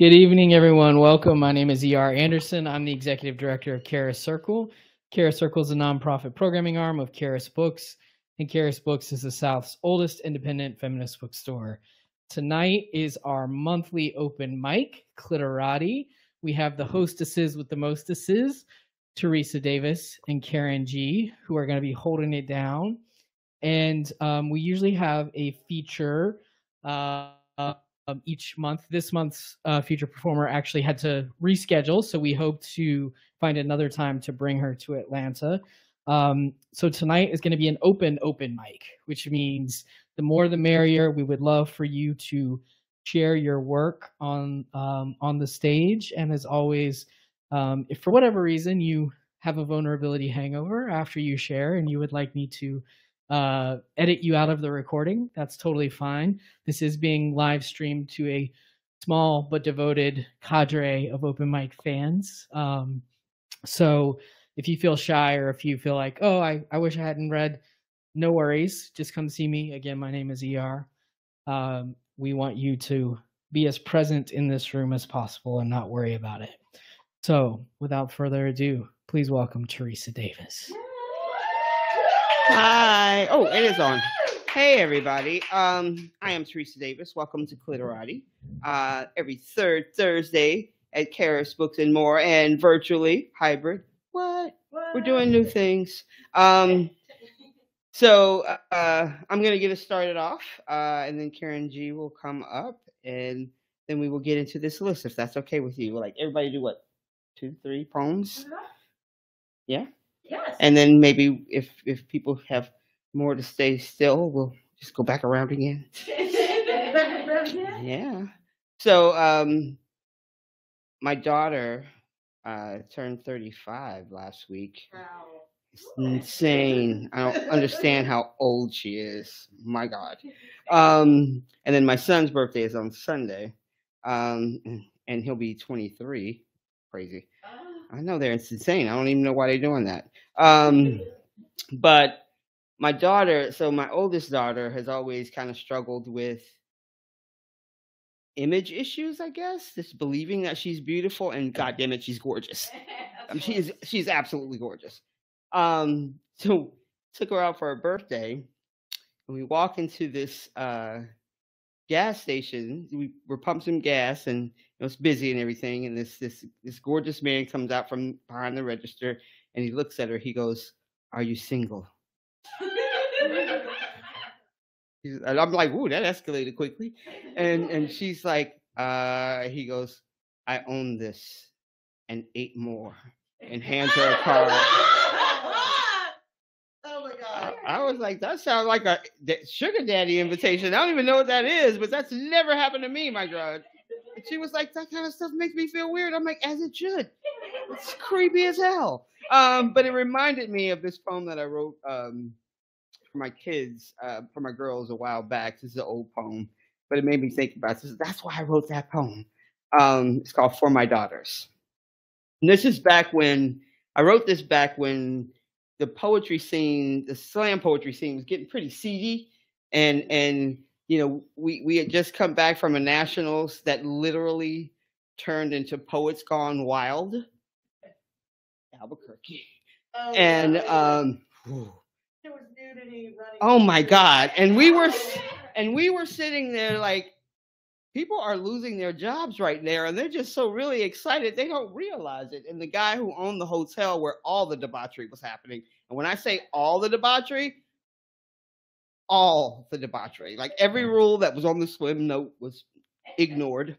Good evening, everyone. Welcome. My name is E.R. Anderson. I'm the executive director of Charis Circle. Charis Circle is a nonprofit programming arm of Charis Books, and Charis Books is the South's oldest independent feminist bookstore. Tonight is our monthly open mic, Cliterati. We have the hostesses with the mostesses, Theresa Davis and Karen G., who are going to be holding it down. And we usually have a feature each month. This month's feature performer actually had to reschedule, so we hope to find another time to bring her to Atlanta. So tonight is going to be an open mic, which means the more the merrier. We would love for you to share your work on the stage. And as always, if for whatever reason you have a vulnerability hangover after you share and you would like me to edit you out of the recording, that's totally fine. This is being live streamed to a small but devoted cadre of open mic fans. So if you feel shy or if you feel like, oh, I wish I hadn't read, no worries. Just come see me. Again, my name is ER. We want you to be as present in this room as possible and not worry about it. So without further ado, please welcome Theresa Davis. Hi. Oh, it is on. Hey, everybody. I am Theresa Davis. Welcome to Cliterati. Every third Thursday at Charis Books and More, and virtually hybrid. What? We're doing new things. So I'm going to get us started off, and then Karen G will come up, and then we will get into this list, if that's okay with you. Like, everybody do what? 2, 3 poems? Yeah? Yes. And then maybe if people have more to stay still, we'll just go back around again. Yeah. So my daughter turned 35 last week. Wow. It's insane. I don't understand how old she is. My God. And then my son's birthday is on Sunday. And he'll be 23. Crazy. I know it's insane. I don't even know why they're doing that. But my daughter, so my oldest daughter has always kind of struggled with image issues, I guess. Just believing that she's beautiful, and God damn it, she's gorgeous. She's absolutely gorgeous. So took her out for her birthday, and we walk into this gas station. We were pumping some gas, and it was busy and everything. And this gorgeous man comes out from behind the register, and he looks at her. He goes, "Are you single?" And I'm like, "Ooh, that escalated quickly." And she's like, he goes, "I own this and 8 more," and hands her a card. Oh my God. I was like, that sounds like a sugar daddy invitation. I don't even know what that is, but that's never happened to me, my God. And she was like, that kind of stuff makes me feel weird. I'm like, as it should. It's creepy as hell. But it reminded me of this poem that I wrote for my kids, for my girls a while back. This is an old poem, but it made me think about this. That's why I wrote that poem. It's called For My Daughters. And this is back when I wrote this back when the poetry scene, the slam poetry scene, was getting pretty seedy, and you know, we had just come back from a nationals that literally turned into Poets Gone Wild, Albuquerque, Oh, and there was nudity running. oh my God, and we were sitting there like, people are losing their jobs right there, and they're just so really excited they don't realize it. And the guy who owned the hotel where all the debauchery was happening, and when I say all the debauchery, like every rule that was on the swim note was ignored.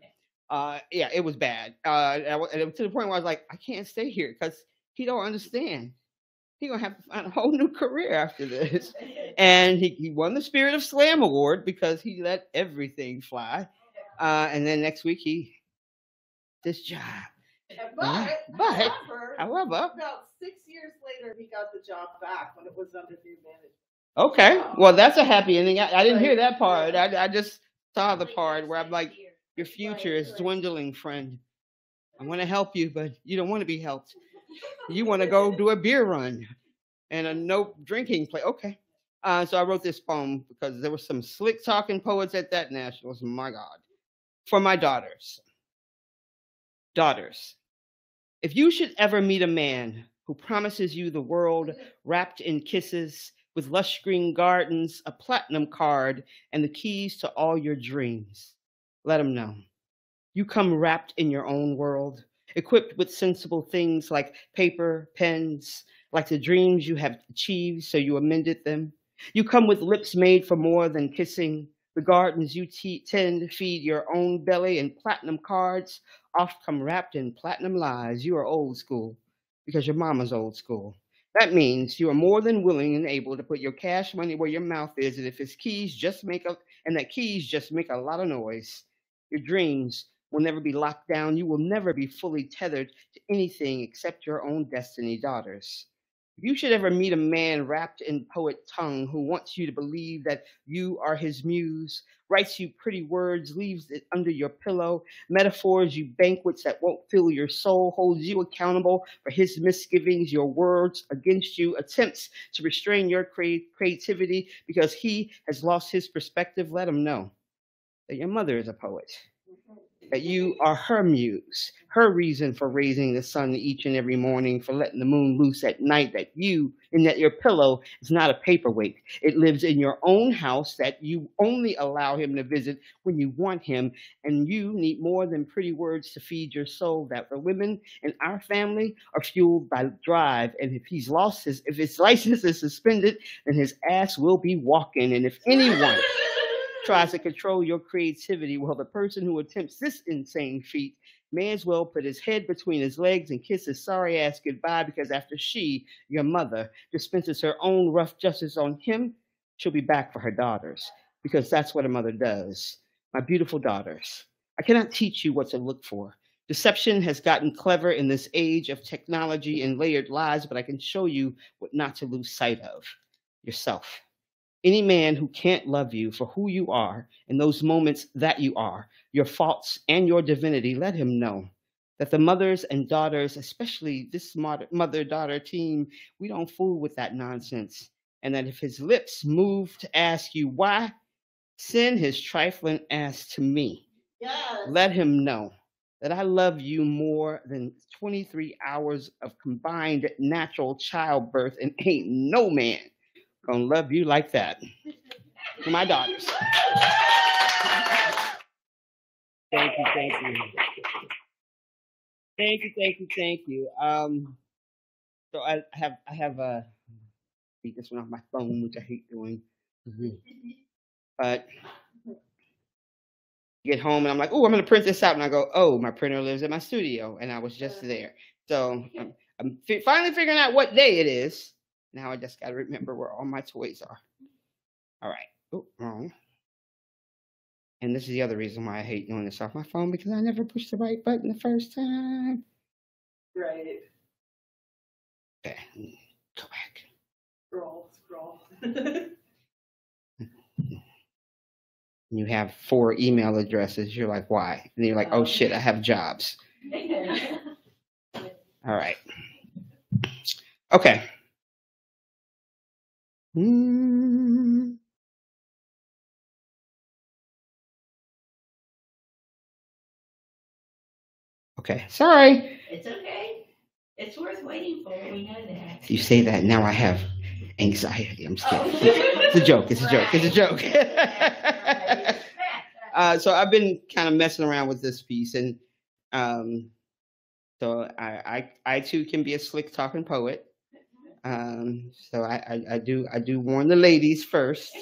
Yeah, it was bad. And to the point where I was like, I can't stay here because he don't understand. He's gonna have to find a whole new career after this. And he won the Spirit of Slam Award because he let everything fly. And then next week this job. However, about 6 years later, he got the job back when it was under new management. okay, well, that's a happy ending. I didn't hear that part. I just saw the part where I'm like, your future is dwindling, friend. I want to help you, but you don't want to be helped. You want to go do a beer run and a no drinking play. Okay. So I wrote this poem because there were some slick talking poets at that nationals. My God. For my daughters. Daughters, if you should ever meet a man who promises you the world wrapped in kisses, with lush green gardens, a platinum card, and the keys to all your dreams, let him know. You come wrapped in your own world, equipped with sensible things like paper, pens, like the dreams you have achieved, so you amended them. You come with lips made for more than kissing, the gardens you tend to feed your own belly, and platinum cards oft come wrapped in platinum lies. You are old school because your mama's old school. That means you are more than willing and able to put your cash money where your mouth is, and if his keys just make a and that keys just make a lot of noise. Your dreams will never be locked down. You will never be fully tethered to anything except your own destiny, daughters. If you should ever meet a man wrapped in poet tongue who wants you to believe that you are his muse, writes you pretty words, leaves it under your pillow, metaphors you banquets that won't fill your soul, holds you accountable for his misgivings, your words against you, attempts to restrain your creativity because he has lost his perspective, let him know that your mother is a poet, that you are her muse, her reason for raising the sun each and every morning, for letting the moon loose at night, that you and that your pillow is not a paperweight. It lives in your own house, that you only allow him to visit when you want him, and you need more than pretty words to feed your soul, that the women in our family are fueled by drive, and if his license is suspended, then his ass will be walking, and if anyone tries to control your creativity, well, the person who attempts this insane feat may as well put his head between his legs and kiss his sorry ass goodbye, because after she, your mother, dispenses her own rough justice on him, she'll be back for her daughters, because that's what a mother does. My beautiful daughters, I cannot teach you what to look for. Deception has gotten clever in this age of technology and layered lies, but I can show you what not to lose sight of: yourself. Any man who can't love you for who you are in those moments that you are, your faults and your divinity, let him know that the mothers and daughters, especially this mother-daughter team, we don't fool with that nonsense. And that if his lips move to ask you why, send his trifling ass to me. Yes. Let him know that I love you more than 23 hours of combined natural childbirth, and ain't no man gonna love you like that. For my daughters. Thank you, thank you. Thank you, thank you, thank you. So I have beat this one off my phone, which I hate doing. But get home and I'm like, oh, I'm gonna print this out, and I go, oh, my printer lives in my studio, and I was just there. So I'm finally figuring out what day it is. Now I just gotta remember where all my toys are. All right. Oh, wrong. And this is the other reason why I hate doing this off my phone, because I never pushed the right button the first time. Right. Okay, go back. Scroll. You have 4 email addresses. You're like, why? And you're like, oh shit, I have jobs. All right. Okay. Okay, sorry. It's okay. It's worth waiting for. We know that. You say that, now I have anxiety. I'm just kidding. It's a joke. It's a joke. It's a joke. So I've been kind of messing around with this piece, and so I too can be a slick talking poet. So I do warn the ladies first.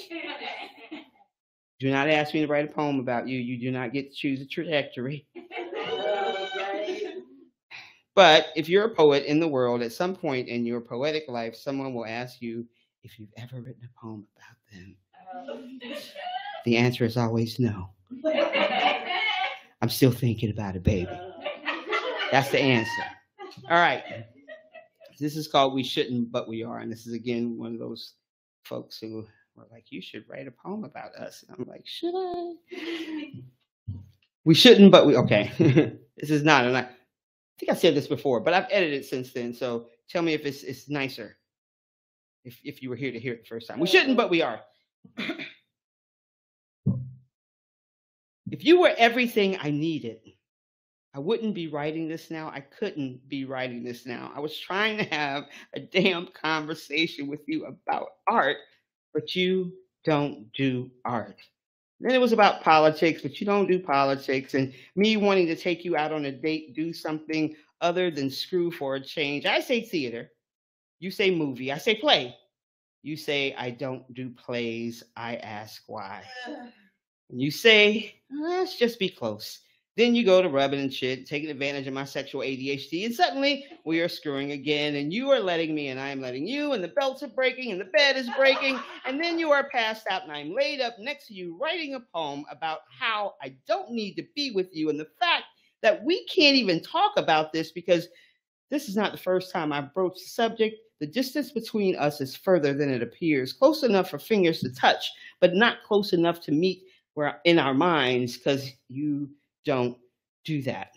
Do not ask me to write a poem about you. You do not get to choose a trajectory. But if you're a poet in the world, at some point in your poetic life, someone will ask you if you've ever written a poem about them. The answer is always no. I'm still thinking about it, baby. That's the answer. All right. This is called We Shouldn't, But We Are. And this is, again, one of those folks who were like, you should write a poem about us. And I'm like, should I? We shouldn't, but we, okay. This is not, and I think I said this before, but I've edited since then. So tell me if it's nicer. If you were here to hear it the first time. We shouldn't, but we are. If you were everything I needed, I wouldn't be writing this now. I couldn't be writing this now. I was trying to have a damn conversation with you about art, but you don't do art. Then it was about politics, but you don't do politics. And me wanting to take you out on a date, do something other than screw for a change. I say theater. You say movie. I say play. You say I don't do plays. I ask why. And you say, let's just be close. Then you go to rubbing and shit, taking advantage of my sexual ADHD, and suddenly we are screwing again, and you are letting me, and I am letting you, and the belts are breaking, and the bed is breaking, and then you are passed out, and I'm laid up next to you writing a poem about how I don't need to be with you, and the fact that we can't even talk about this because this is not the first time I've broached the subject. The distance between us is further than it appears, close enough for fingers to touch, but not close enough to meet in our minds because you don't do that.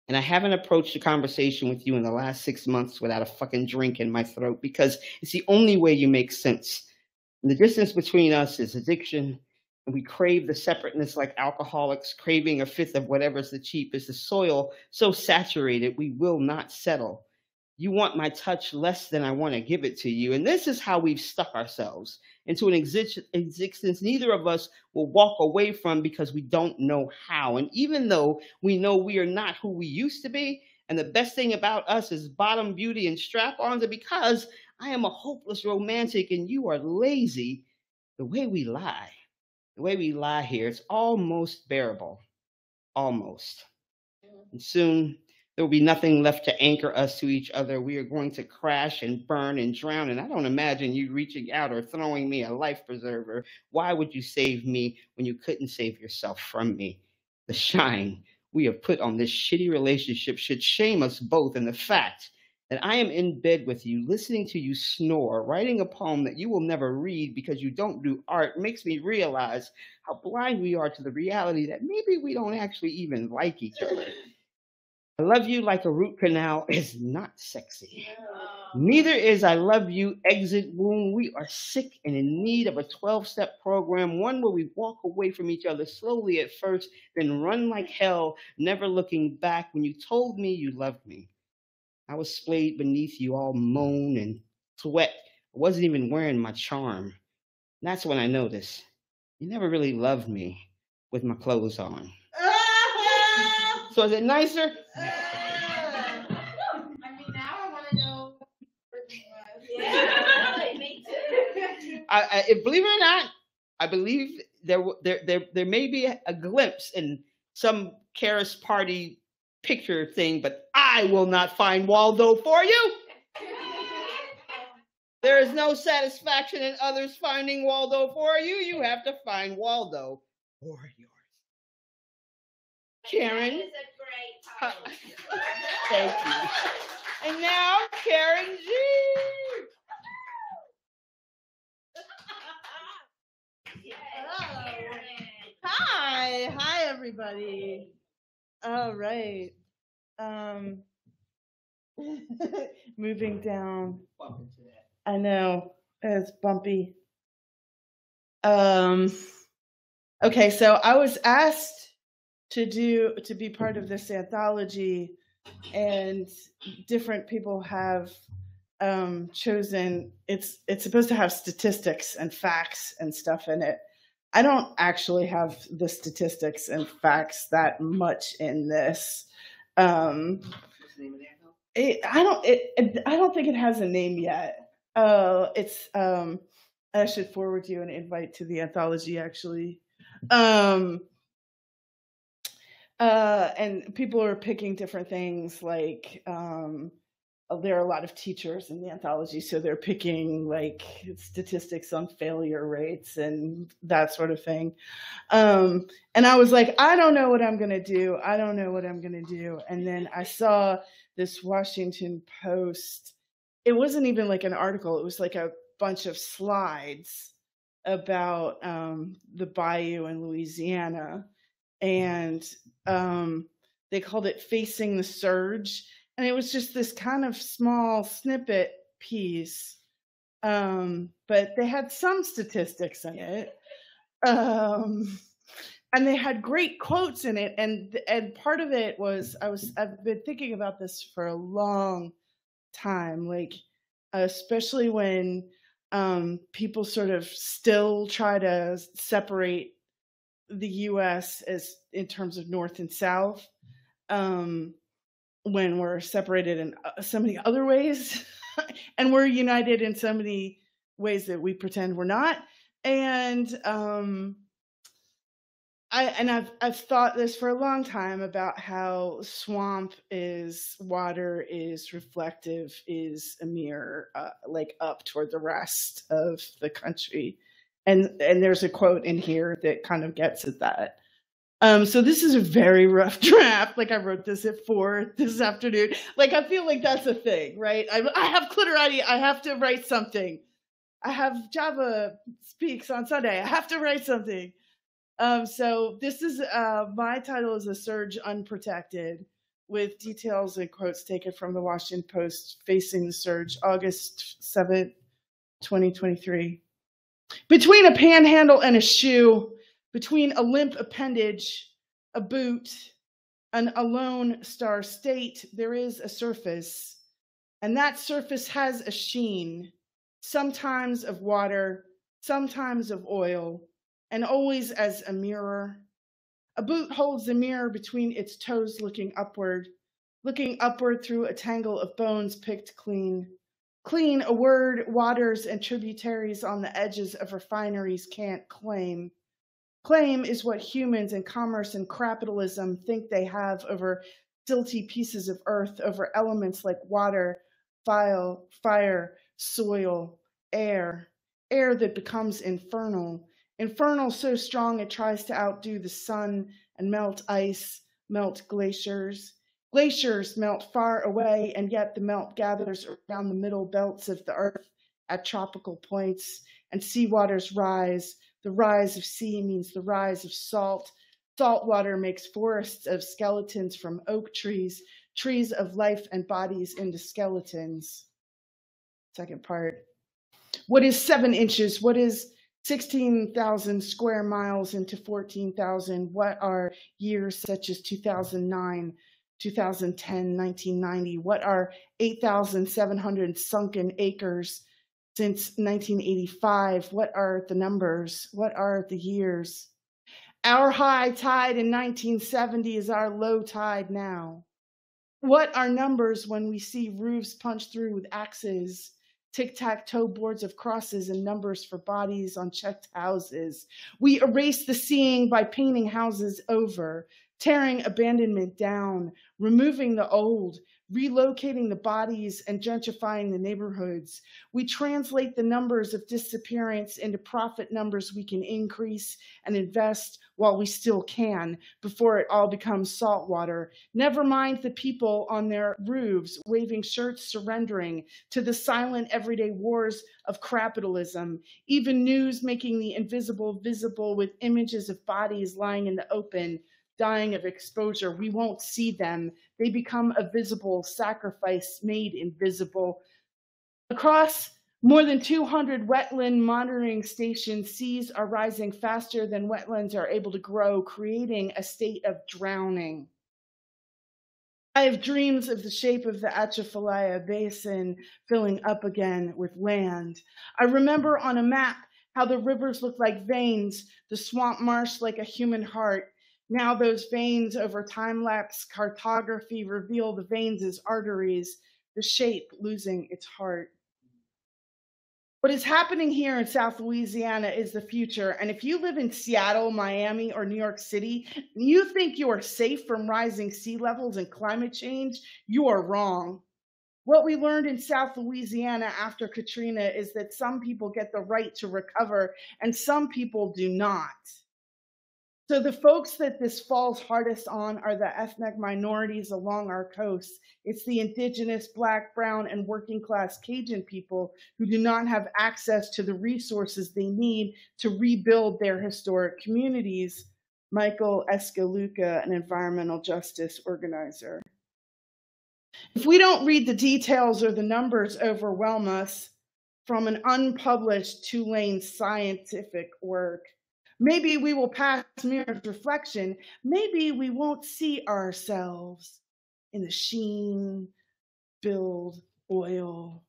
And I haven't approached a conversation with you in the last 6 months without a fucking drink in my throat because it's the only way you make sense. And the distance between us is addiction, and we crave the separateness like alcoholics craving a fifth of whatever's the cheapest. The soil so saturated we will not settle. You want my touch less than I want to give it to you. And this is how we've stuck ourselves into an existence neither of us will walk away from because we don't know how. And even though we know we are not who we used to be, and the best thing about us is bottom beauty and strap-ons, and because I am a hopeless romantic and you are lazy, the way we lie here, it's almost bearable. Almost. And soon, there will be nothing left to anchor us to each other. We are going to crash and burn and drown. And I don't imagine you reaching out or throwing me a life preserver. Why would you save me when you couldn't save yourself from me? The shine we have put on this shitty relationship should shame us both. And the fact that I am in bed with you, listening to you snore, writing a poem that you will never read because you don't do art makes me realize how blind we are to the reality that maybe we don't actually even like each other. I love you like a root canal is not sexy. Neither is I love you exit wound. We are sick and in need of a 12-step program, one where we walk away from each other slowly at first, then run like hell, never looking back. When you told me you loved me, I was splayed beneath you, all moan and sweat. I wasn't even wearing my charm. And that's when I noticed you never really loved me with my clothes on. So is it nicer? I mean, now I want to know. Yeah, me too. Believe it or not, I believe there may be a glimpse in some Charis party picture thing, but I will not find Waldo for you. There is no satisfaction in others finding Waldo for you. You have to find Waldo for yours. Karen. That is a great poem. Thank you. And now, Karen G. Hi, everybody. All right. Moving down. I know it's bumpy. Okay, so I was asked to be part of this anthology, and different people have chosen. It's supposed to have statistics and facts and stuff in it. I don't actually have the statistics and facts that much in this. I don't think it has a name yet. It's I should forward you an invite to the anthology actually. And people are picking different things, like there are a lot of teachers in the anthology, so they're picking like statistics on failure rates and that sort of thing. And I was like, I don't know what I'm gonna do. And then I saw this Washington Post. It wasn't even like an article. It was like a bunch of slides about the bayou in Louisiana. And they called it Facing the Surge. And it was just this kind of small snippet piece. But they had some statistics in it. and they had great quotes in it. And part of it was, I've been thinking about this for a long time, like especially when people sort of still try to separate the U.S. as in terms of North and South, when we're separated in so many other ways, and we're united in so many ways that we pretend we're not. And I've thought this for a long time about how swamp is water, is reflective, is a mirror, like up toward the rest of the country. And there's a quote in here that kind of gets at that. So this is a very rough draft. Like I wrote this at 4 this afternoon. Like I feel like that's a thing, right? I have Cliterati. I have to write something. I have Java Speaks on Sunday. I have to write something. So this is my title is A Surge Unprotected, with details and quotes taken from the Washington Post, Facing the Surge, August 7th, 2023. Between a panhandle and a shoe, between a limp appendage, a boot, and a lone star state, there is a surface, and that surface has a sheen, sometimes of water, sometimes of oil, and always as a mirror. A boot holds the mirror between its toes, looking upward through a tangle of bones picked clean. Clean, a word waters and tributaries on the edges of refineries can't claim. Claim is what humans in commerce and capitalism think they have over silty pieces of earth, over elements like water, fire, soil, air that becomes infernal. Infernal so strong it tries to outdo the sun and melt ice, melt glaciers. Glaciers melt far away, and yet the melt gathers around the middle belts of the earth at tropical points, and sea waters rise. The rise of sea means the rise of salt. Salt water makes forests of skeletons from oak trees, trees of life and bodies into skeletons. Second part. What is 7 inches? What is 16,000 square miles into 14,000? What are years such as 2009, 2010, 1990? What are 8,700 sunken acres since 1985? What are the numbers? What are the years? Our high tide in 1970 is our low tide now. What are numbers when we see roofs punched through with axes? Tic-tac-toe boards of crosses and numbers for bodies on checked houses. We erase the seeing by painting houses over, tearing abandonment down, removing the old, relocating the bodies and gentrifying the neighborhoods. We translate the numbers of disappearance into profit numbers we can increase and invest while we still can, before it all becomes salt water. Never mind the people on their roofs waving shirts, surrendering to the silent everyday wars of capitalism. Even news making the invisible visible with images of bodies lying in the open, dying of exposure. We won't see them. They become a visible sacrifice made invisible. Across more than 200 wetland monitoring stations, seas are rising faster than wetlands are able to grow, creating a state of drowning. I have dreams of the shape of the Atchafalaya Basin filling up again with land. I remember on a map how the rivers look like veins, the swamp marsh like a human heart. Now those veins over time-lapse cartography reveal the veins as arteries, the shape losing its heart. What is happening here in South Louisiana is the future. And if you live in Seattle, Miami, or New York City, and you think you are safe from rising sea levels and climate change, you are wrong. What we learned in South Louisiana after Katrina is that some people get the right to recover and some people do not. So the folks that this falls hardest on are the ethnic minorities along our coast. It's the indigenous, Black, brown, and working class Cajun people who do not have access to the resources they need to rebuild their historic communities. Michael Escaluca, an environmental justice organizer. If we don't read the details or the numbers overwhelm us, from an unpublished Tulane scientific work, Maybe we will pass mirrored reflection. Maybe we won't see ourselves in the sheen, build, oil.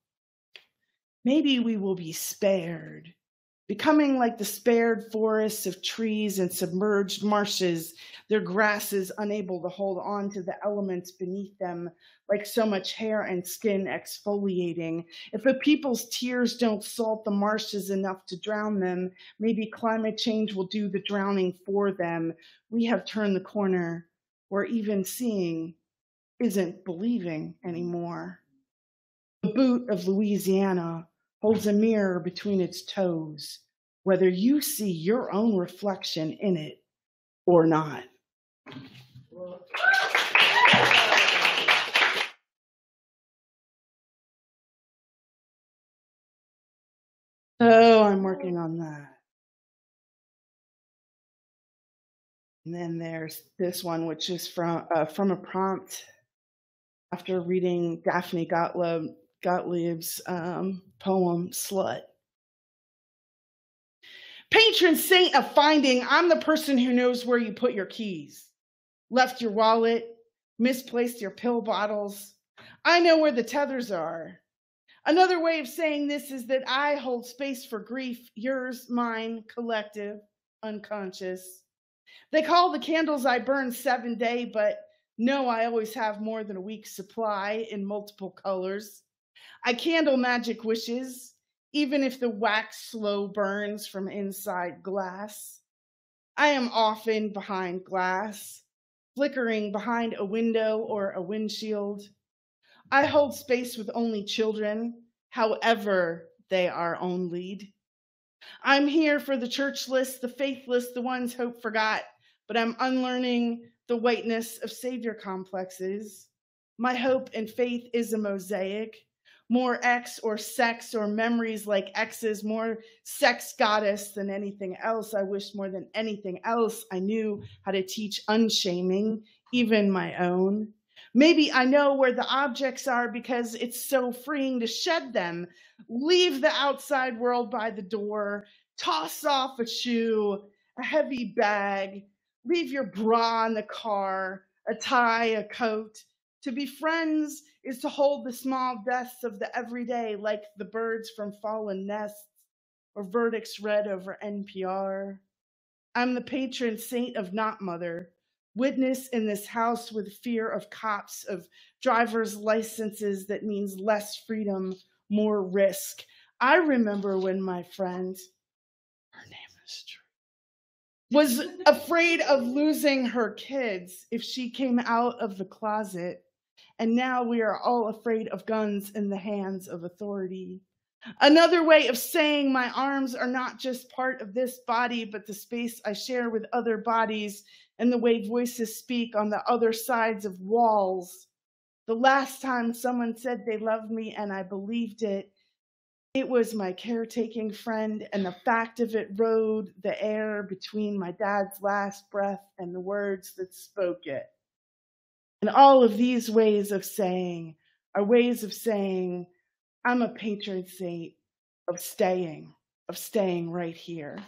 Maybe we will be spared, becoming like the spared forests of trees and submerged marshes, their grasses unable to hold on to the elements beneath them, like so much hair and skin exfoliating. If a people's tears don't salt the marshes enough to drown them, maybe climate change will do the drowning for them. We have turned the corner where even seeing isn't believing anymore. The boot of Louisiana holds a mirror between its toes, whether you see your own reflection in it or not. So I'm working on that. And then there's this one, which is from a prompt after reading Daphne Gottlieb's poem, Slut. Patron saint of finding, I'm the person who knows where you put your keys, left your wallet, misplaced your pill bottles. I know where the tethers are. Another way of saying this is that I hold space for grief, yours, mine, collective, unconscious. They call the candles I burn 7-day, but no, I always have more than a week's supply in multiple colors. I candle magic wishes, even if the wax slow burns from inside glass. I am often behind glass, flickering behind a window or a windshield. I hold space with only children, however they are only'd. I'm here for the churchless, the faithless, the ones hope forgot, but I'm unlearning the whiteness of savior complexes. My hope and faith is a mosaic. More X or sex or memories like X's, more sex goddess than anything else. I wish more than anything else I knew how to teach unshaming, even my own. Maybe I know where the objects are because it's so freeing to shed them. Leave the outside world by the door, toss off a shoe, a heavy bag, leave your bra in the car, a tie, a coat. To be friends is to hold the small deaths of the everyday, like the birds from fallen nests or verdicts read over NPR. I'm the patron saint of not mother, witness in this house with fear of cops, of driver's licenses that means less freedom, more risk. I remember when my friend, her name is Drew, was afraid of losing her kids if she came out of the closet. And now we are all afraid of guns in the hands of authority. Another way of saying my arms are not just part of this body, but the space I share with other bodies and the way voices speak on the other sides of walls. The last time someone said they loved me and I believed it, it was my caretaking friend, and the fact of it rode the air between my dad's last breath and the words that spoke it. And all of these ways of saying are ways of saying, I'm a patron saint of staying right here.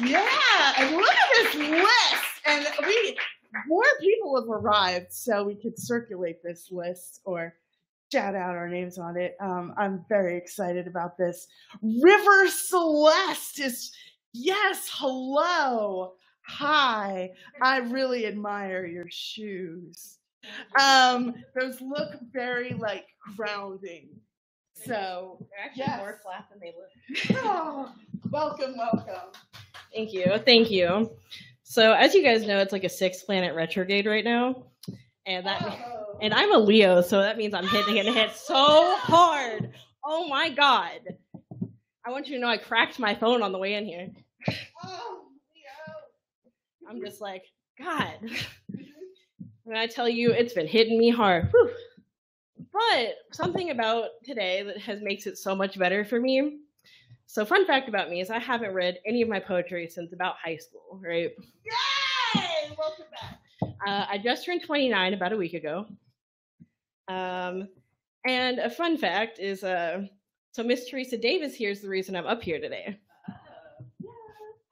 Yeah, and look at this list. And more people have arrived, so we could circulate this list or shout out our names on it. I'm very excited about this. River Celeste is, yes, hello. Hi, I really admire your shoes. Those look very like grounding. So they're actually more flat than they look. Oh, welcome. Thank you. So as you guys know, it's like a 6-planet retrograde right now, and and I'm a Leo, so that means I'm gonna hit so hard. Oh my God! I want you to know I cracked my phone on the way in here. Oh, Leo. I'm just like, God. When I tell you, it's been hitting me hard. Whew. But something about today that makes it so much better for me. So fun fact about me is I haven't read any of my poetry since about high school, right? Yay! Welcome back. I just turned 29 about a week ago. And a fun fact is So Miss Theresa Davis here is the reason I'm up here today.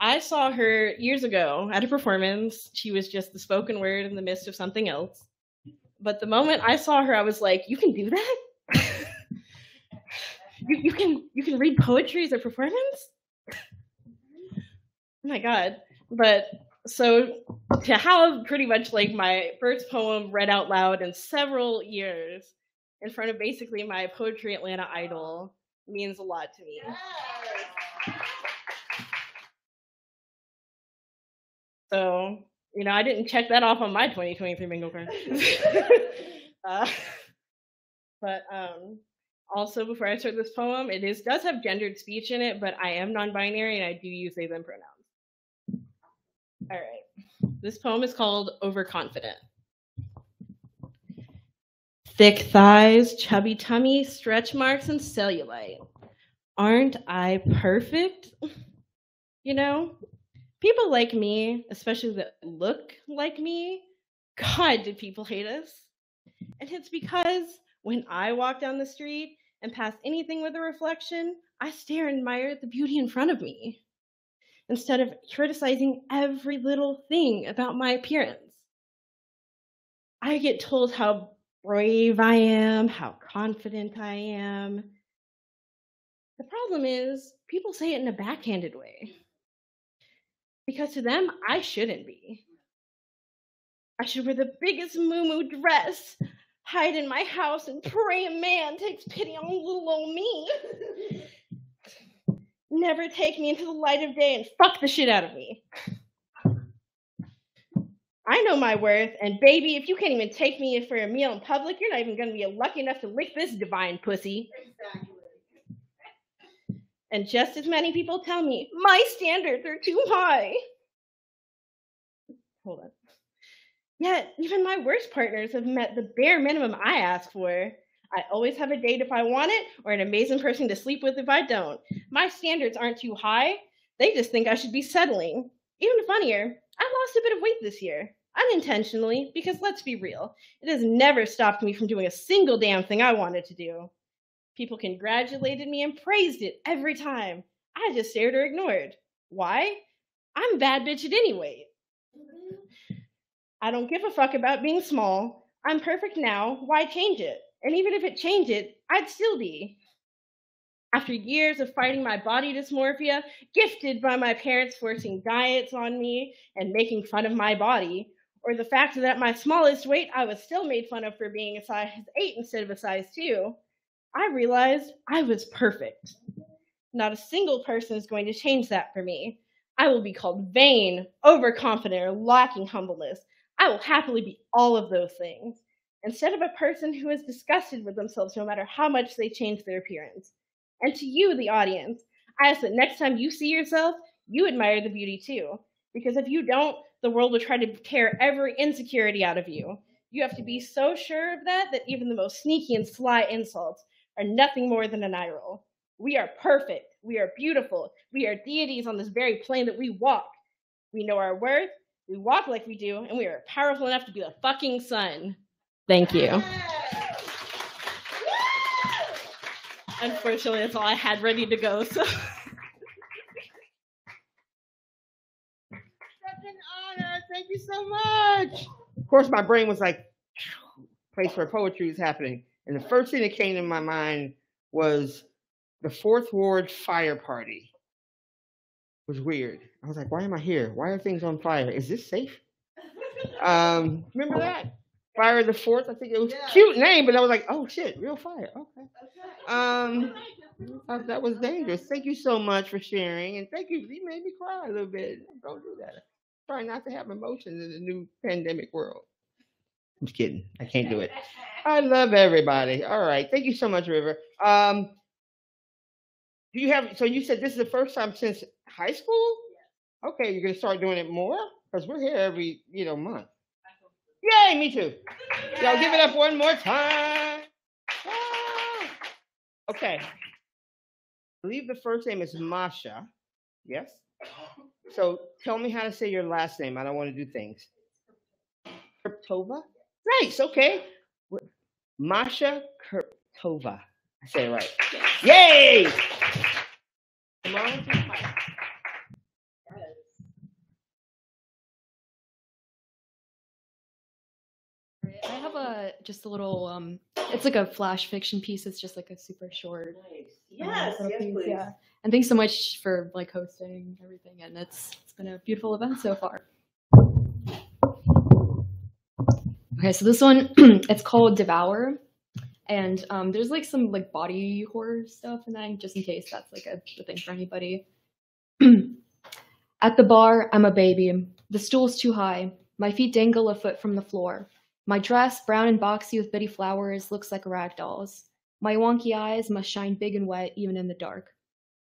I saw her years ago at a performance. She was just the spoken word in the midst of something else. But the moment I saw her, I was like, you can do that? you can read poetry as a performance? Oh my God. But so to have pretty much like my first poem read out loud in several years in front of basically my Poetry Atlanta idol means a lot to me. So, you know, I didn't check that off on my 2023 bingo card. But also, before I start this poem, it does have gendered speech in it, but I am non-binary and I do use they, them pronouns. All right. This poem is called Overconfident. Thick thighs, chubby tummy, stretch marks, and cellulite. Aren't I perfect? You know? People like me, especially that look like me, God, did people hate us? And it's because when I walk down the street and pass anything with a reflection, I stare and admire the beauty in front of me, instead of criticizing every little thing about my appearance. I get told how brave I am, how confident I am. The problem is, people say it in a backhanded way. Because to them, I shouldn't be. I should wear the biggest moo-moo dress, hide in my house, and pray a man takes pity on little old me. Never take me into the light of day and fuck the shit out of me. I know my worth, and baby, if you can't even take me for a meal in public, you're not even going to be lucky enough to lick this divine pussy. Exactly. And just as many people tell me, my standards are too high. Hold on. Yet, even my worst partners have met the bare minimum I ask for. I always have a date if I want it, or an amazing person to sleep with if I don't. My standards aren't too high. They just think I should be settling. Even funnier, I lost a bit of weight this year. Unintentionally, because let's be real, it has never stopped me from doing a single damn thing I wanted to do. People congratulated me and praised it every time. I just stared or ignored. Why? I'm a bad bitch at any weight. I don't give a fuck about being small. I'm perfect now. Why change it? And even if it changed it, I'd still be. After years of fighting my body dysmorphia, gifted by my parents forcing diets on me and making fun of my body, or the fact that at my smallest weight, I was still made fun of for being a size 8 instead of a size 2, I realized I was perfect. Not a single person is going to change that for me. I will be called vain, overconfident, or lacking humbleness. I will happily be all of those things, instead of a person who is disgusted with themselves no matter how much they change their appearance. And to you, the audience, I ask that next time you see yourself, you admire the beauty too. Because if you don't, the world will try to tear every insecurity out of you. You have to be so sure of that even the most sneaky and sly insults are nothing more than an eye roll. We are perfect. We are beautiful. We are deities on this very plane that we walk. We know our worth. We walk like we do, and we are powerful enough to be the fucking sun. Thank you. Unfortunately, that's all I had ready to go. So. Such an honor. Thank you so much. Of course, my brain was like, place where poetry is happening. And the first thing that came to my mind was the 4th Ward fire party. It was weird. I was like, why am I here? Why are things on fire? Is this safe? Remember that? Fire the 4th? I think it was a cute name, but I was like, oh shit, real fire. Okay. I thought that was dangerous. Thank you so much for sharing. And thank you. You made me cry a little bit. Don't do that. Try not to have emotions in the new pandemic world. I'm just kidding. I can't do it. I love everybody. All right. Thank you so much, River. Do you have, so you said this is the first time since high school? Okay, you're going to start doing it more? Because we're here every, month. Yay, me too. Y'all give it up one more time. Ah. Okay. I believe the first name is Masha. Yes? So tell me how to say your last name. I don't want to do things. Kriptova? Nice, okay. Masha Kriptova. I say it right. Yay! Come on to the mic. I have just a little it's like a flash fiction piece. It's just like a super short Yes, little yes, piece, please. yeah. And thanks so much for like hosting everything, and it's been a beautiful event so far. Okay, so this one it's called Devour, and there's like some like body horror stuff in that, just in case that's like a thing for anybody. At the bar, I'm a baby. The stool's too high. My feet dangle a foot from the floor. My dress, brown and boxy with bitty flowers, looks like a rag doll's. My wonky eyes must shine big and wet even in the dark.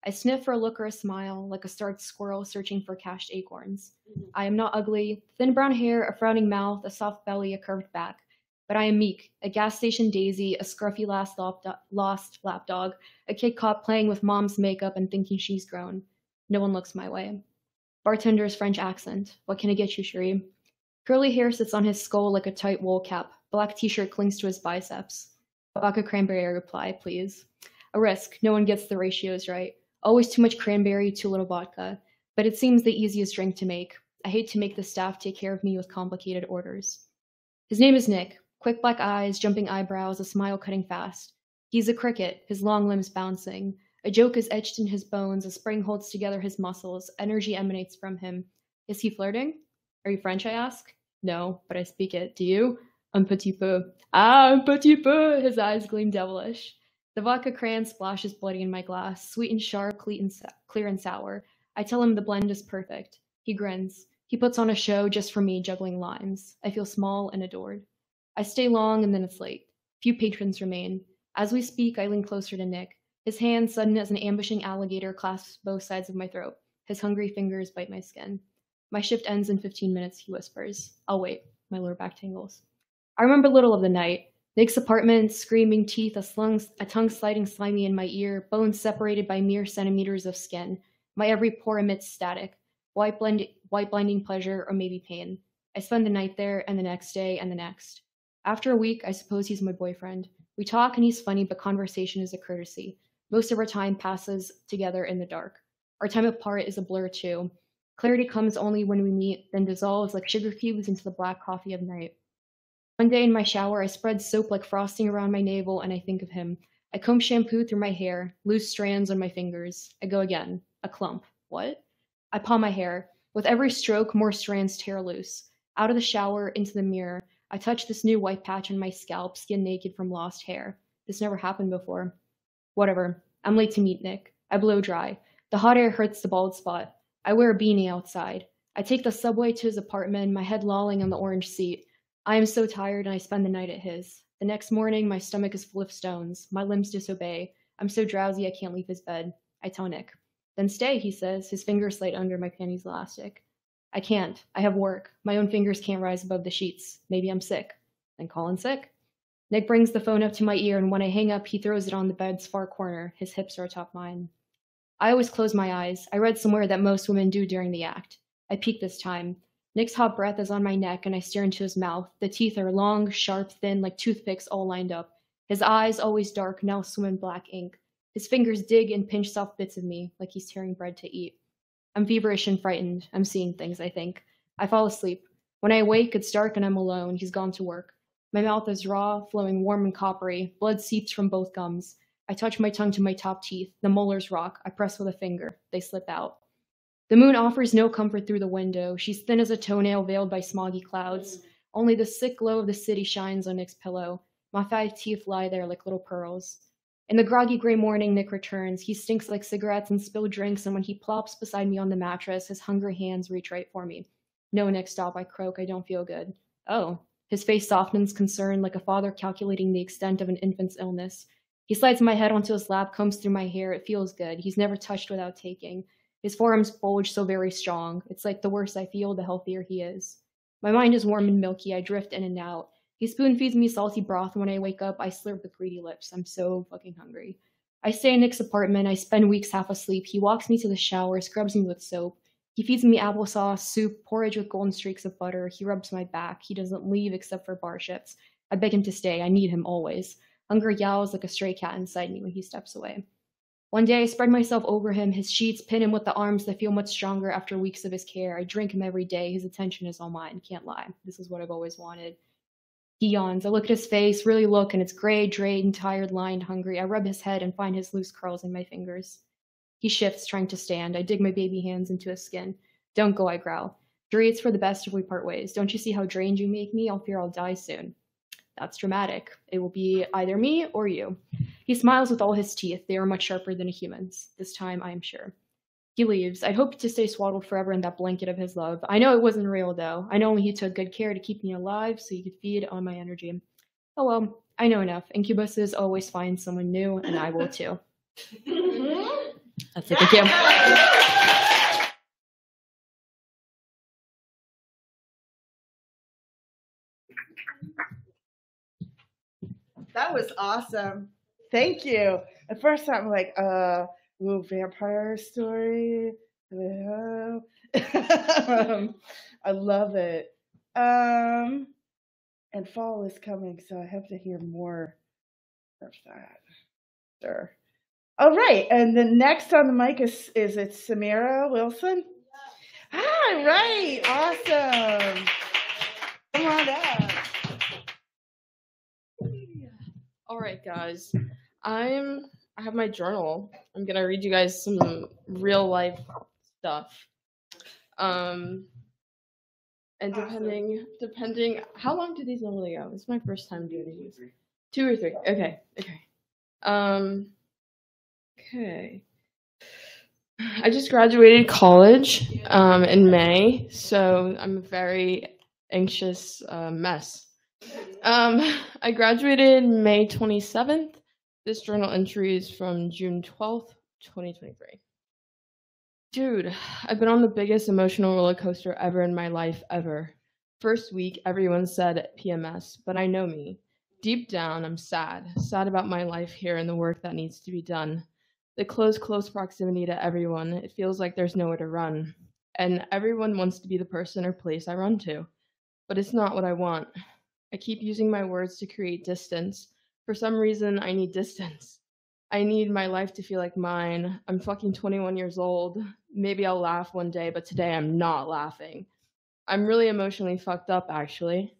I sniff for a look or a smile, like a starved squirrel searching for cached acorns. I am not ugly. Thin brown hair, a frowning mouth, a soft belly, a curved back. But I am meek, a gas station daisy, a scruffy lost lapdog, a kid caught playing with mom's makeup and thinking she's grown. No one looks my way. Bartender's French accent. What can I get you, Cherie? Curly hair sits on his skull like a tight wool cap. Black t-shirt clings to his biceps. Vodka cranberry, I reply, please. A risk. No one gets the ratios right. Always too much cranberry, too little vodka. But it seems the easiest drink to make. I hate to make the staff take care of me with complicated orders. His name is Nick. Quick black eyes, jumping eyebrows, a smile cutting fast. He's a cricket, his long limbs bouncing. A joke is etched in his bones, a spring holds together his muscles, energy emanates from him. Is he flirting? Are you French, I ask? No, but I speak it. Do you? Un petit peu. Ah, un petit peu! His eyes gleam devilish. The vodka crayon splashes bloody in my glass, sweet and sharp, clear and sour. I tell him the blend is perfect. He grins. He puts on a show just for me, juggling limes. I feel small and adored. I stay long, and then it's late. Few patrons remain. As we speak, I lean closer to Nick. His hand, sudden as an ambushing alligator, clasps both sides of my throat. His hungry fingers bite my skin. My shift ends in 15 minutes, he whispers. I'll wait. My lower back tingles. I remember little of the night. Nick's apartment, screaming teeth, a tongue sliding slimy in my ear, bones separated by mere centimeters of skin. My every pore emits static. White blinding pleasure, or maybe pain. I spend the night there, and the next day, and the next. After a week, I suppose he's my boyfriend. We talk and he's funny, but conversation is a courtesy. Most of our time passes together in the dark. Our time apart is a blur too. Clarity comes only when we meet, then dissolves like sugar cubes into the black coffee of night. One day in my shower, I spread soap like frosting around my navel, and I think of him. I comb shampoo through my hair, loose strands on my fingers. I go again. A clump. What? I palm my hair. With every stroke, more strands tear loose. Out of the shower, into the mirror. I touch this new white patch on my scalp, skin naked from lost hair. This never happened before. Whatever. I'm late to meet Nick. I blow dry. The hot air hurts the bald spot. I wear a beanie outside. I take the subway to his apartment, my head lolling on the orange seat. I am so tired, and I spend the night at his. The next morning, my stomach is full of stones. My limbs disobey. I'm so drowsy I can't leave his bed. I tell Nick. Then stay, he says, his fingers slide under my panties elastic. I can't. I have work. My own fingers can't rise above the sheets. Maybe I'm sick. Then call in sick. Nick brings the phone up to my ear, and when I hang up, he throws it on the bed's far corner. His hips are atop mine. I always close my eyes. I read somewhere that most women do during the act. I peek this time. Nick's hot breath is on my neck, and I stare into his mouth. The teeth are long, sharp, thin, like toothpicks all lined up. His eyes, always dark, now swim in black ink. His fingers dig and pinch soft bits of me, like he's tearing bread to eat. I'm feverish and frightened. I'm seeing things, I think. I fall asleep. When I wake, it's dark and I'm alone. He's gone to work. My mouth is raw, flowing warm and coppery. Blood seeps from both gums. I touch my tongue to my top teeth. The molars rock. I press with a finger. They slip out. The moon offers no comfort through the window. She's thin as a toenail veiled by smoggy clouds. Only the sick glow of the city shines on Nick's pillow. My 5 teeth lie there like little pearls. In the groggy gray morning, Nick returns. He stinks like cigarettes and spilled drinks, and when he plops beside me on the mattress, his hungry hands reach right for me. No, Nick, stop, I croak. I don't feel good. Oh. His face softens, concerned, like a father calculating the extent of an infant's illness. He slides my head onto his lap, combs through my hair. It feels good. He's never touched without taking. His forearms bulge so very strong. It's like the worse I feel, the healthier he is. My mind is warm and milky. I drift in and out. He spoon feeds me salty broth, and when I wake up, I slurp with greedy lips. I'm so fucking hungry. I stay in Nick's apartment. I spend weeks half asleep. He walks me to the shower, scrubs me with soap. He feeds me applesauce, soup, porridge with golden streaks of butter. He rubs my back. He doesn't leave except for bar shifts. I beg him to stay. I need him always. Hunger yowls like a stray cat inside me when he steps away. One day I spread myself over him, his sheets, pin him with the arms that feel much stronger after weeks of his care. I drink him every day. His attention is all mine. Can't lie. This is what I've always wanted. He yawns. I look at his face, really look, and it's gray, drained, tired, lined, hungry. I rub his head and find his loose curls in my fingers. He shifts, trying to stand. I dig my baby hands into his skin. Don't go, I growl. Dre, it's for the best if we part ways. Don't you see how drained you make me? I'll fear I'll die soon. That's dramatic. It will be either me or you. He smiles with all his teeth. They are much sharper than a human's. This time, I am sure. He leaves. I'd hoped to stay swaddled forever in that blanket of his love. I know it wasn't real, though. I know he took good care to keep me alive so he could feed on my energy. Oh well, I know enough. Incubuses always find someone new, and I will too. That's it. Thank you. That was awesome. Thank you. At first, I'm like, ooh, vampire story. I love it. And fall is coming, so I have to hear more of that. Sure. All right, and the next on the mic is it Samira Wilson? All right, awesome. Come on up. All right, guys. I have my journal. I'm gonna read you guys some real life stuff. And depending, how long do these normally go? It's my first time doing these. 2 or 3. Okay. Okay. I just graduated college in May, so I'm a very anxious mess. I graduated May 27th. This journal entry is from June 12th, 2023. Dude, I've been on the biggest emotional roller coaster ever in my life, ever. First week, everyone said PMS, but I know me. Deep down, I'm sad about my life here and the work that needs to be done. The close proximity to everyone, it feels like there's nowhere to run. And everyone wants to be the person or place I run to. But it's not what I want. I keep using my words to create distance. For some reason, I need distance. I need my life to feel like mine. I'm fucking 21 years old. Maybe I'll laugh one day, but today I'm not laughing. I'm really emotionally fucked up, actually.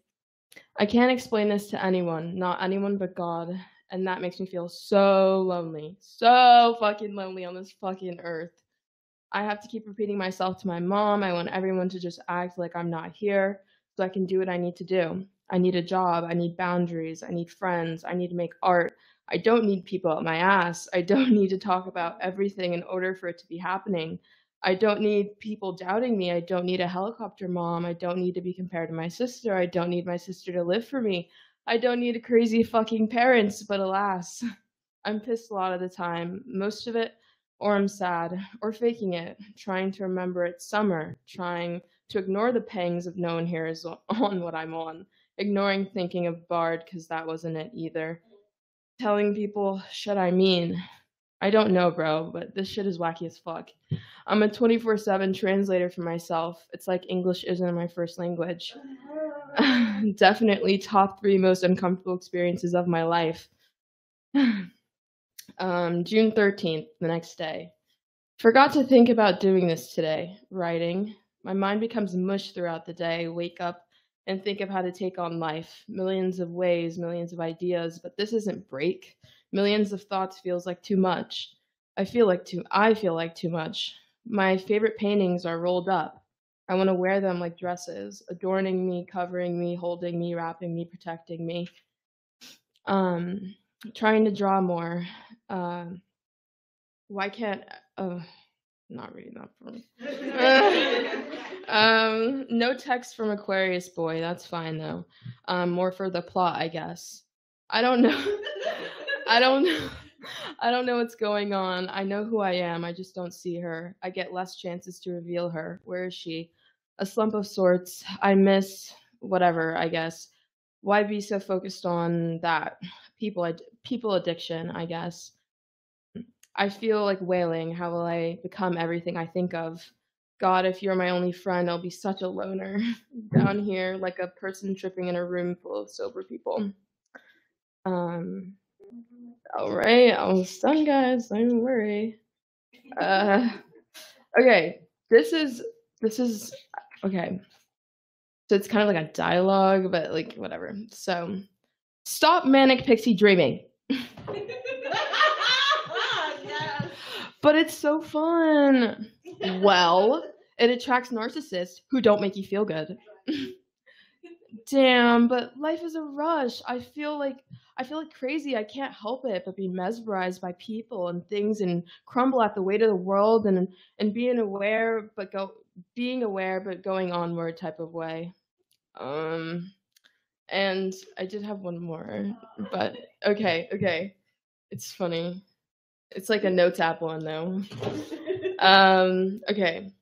I can't explain this to anyone, not anyone but God, and that makes me feel so lonely, so fucking lonely on this fucking earth. I have to keep repeating myself to my mom. I want everyone to just act like I'm not here so I can do what I need to do. I need a job. I need boundaries. I need friends. I need to make art. I don't need people up my ass. I don't need to talk about everything in order for it to be happening. I don't need people doubting me. I don't need a helicopter mom. I don't need to be compared to my sister. I don't need my sister to live for me. I don't need crazy fucking parents, but alas, I'm pissed a lot of the time, most of it, or I'm sad, or faking it, trying to remember it's summer, trying to ignore the pangs of no one here is on what I'm on, ignoring thinking of Bard because that wasn't it either. Telling people shit I mean. I don't know, bro, but this shit is wacky as fuck. I'm a 24/7 translator for myself. It's like English isn't my first language. Definitely top 3 most uncomfortable experiences of my life. June 13th, the next day. Forgot to think about doing this today, writing. My mind becomes mush throughout the day. Wake up and think of how to take on life. Millions of ways, millions of ideas, but this isn't break. Millions of thoughts feels like too much. I feel like too much. My favorite paintings are rolled up. I want to wear them like dresses, adorning me, covering me, holding me, wrapping me, protecting me. Trying to draw more. Why can't not reading that for me. No text from Aquarius boy, that's fine though. More for the plot, I guess. I don't know. I don't know what's going on. I know who I am. I just don't see her. I get less chances to reveal her. Where is she? A slump of sorts. I miss whatever, I guess. Why be so focused on that? People addiction, I guess. I feel like wailing. How will I become everything I think of? God, if you're my only friend, I'll be such a loner. Down here, like a person tripping in a room full of sober people. All right, almost done, guys. Don't worry. Okay, this is okay. So it's kind of like a dialogue, but like whatever. So, stop manic pixie dreaming. But it's so fun. Well, it attracts narcissists who don't make you feel good. Damn, but life is a rush. I feel like crazy. I can't help it but be mesmerized by people and things and crumble at the weight of the world and being aware but going onward type of way. And I did have one more, but okay. It's funny. It's like a notes app one though. Okay.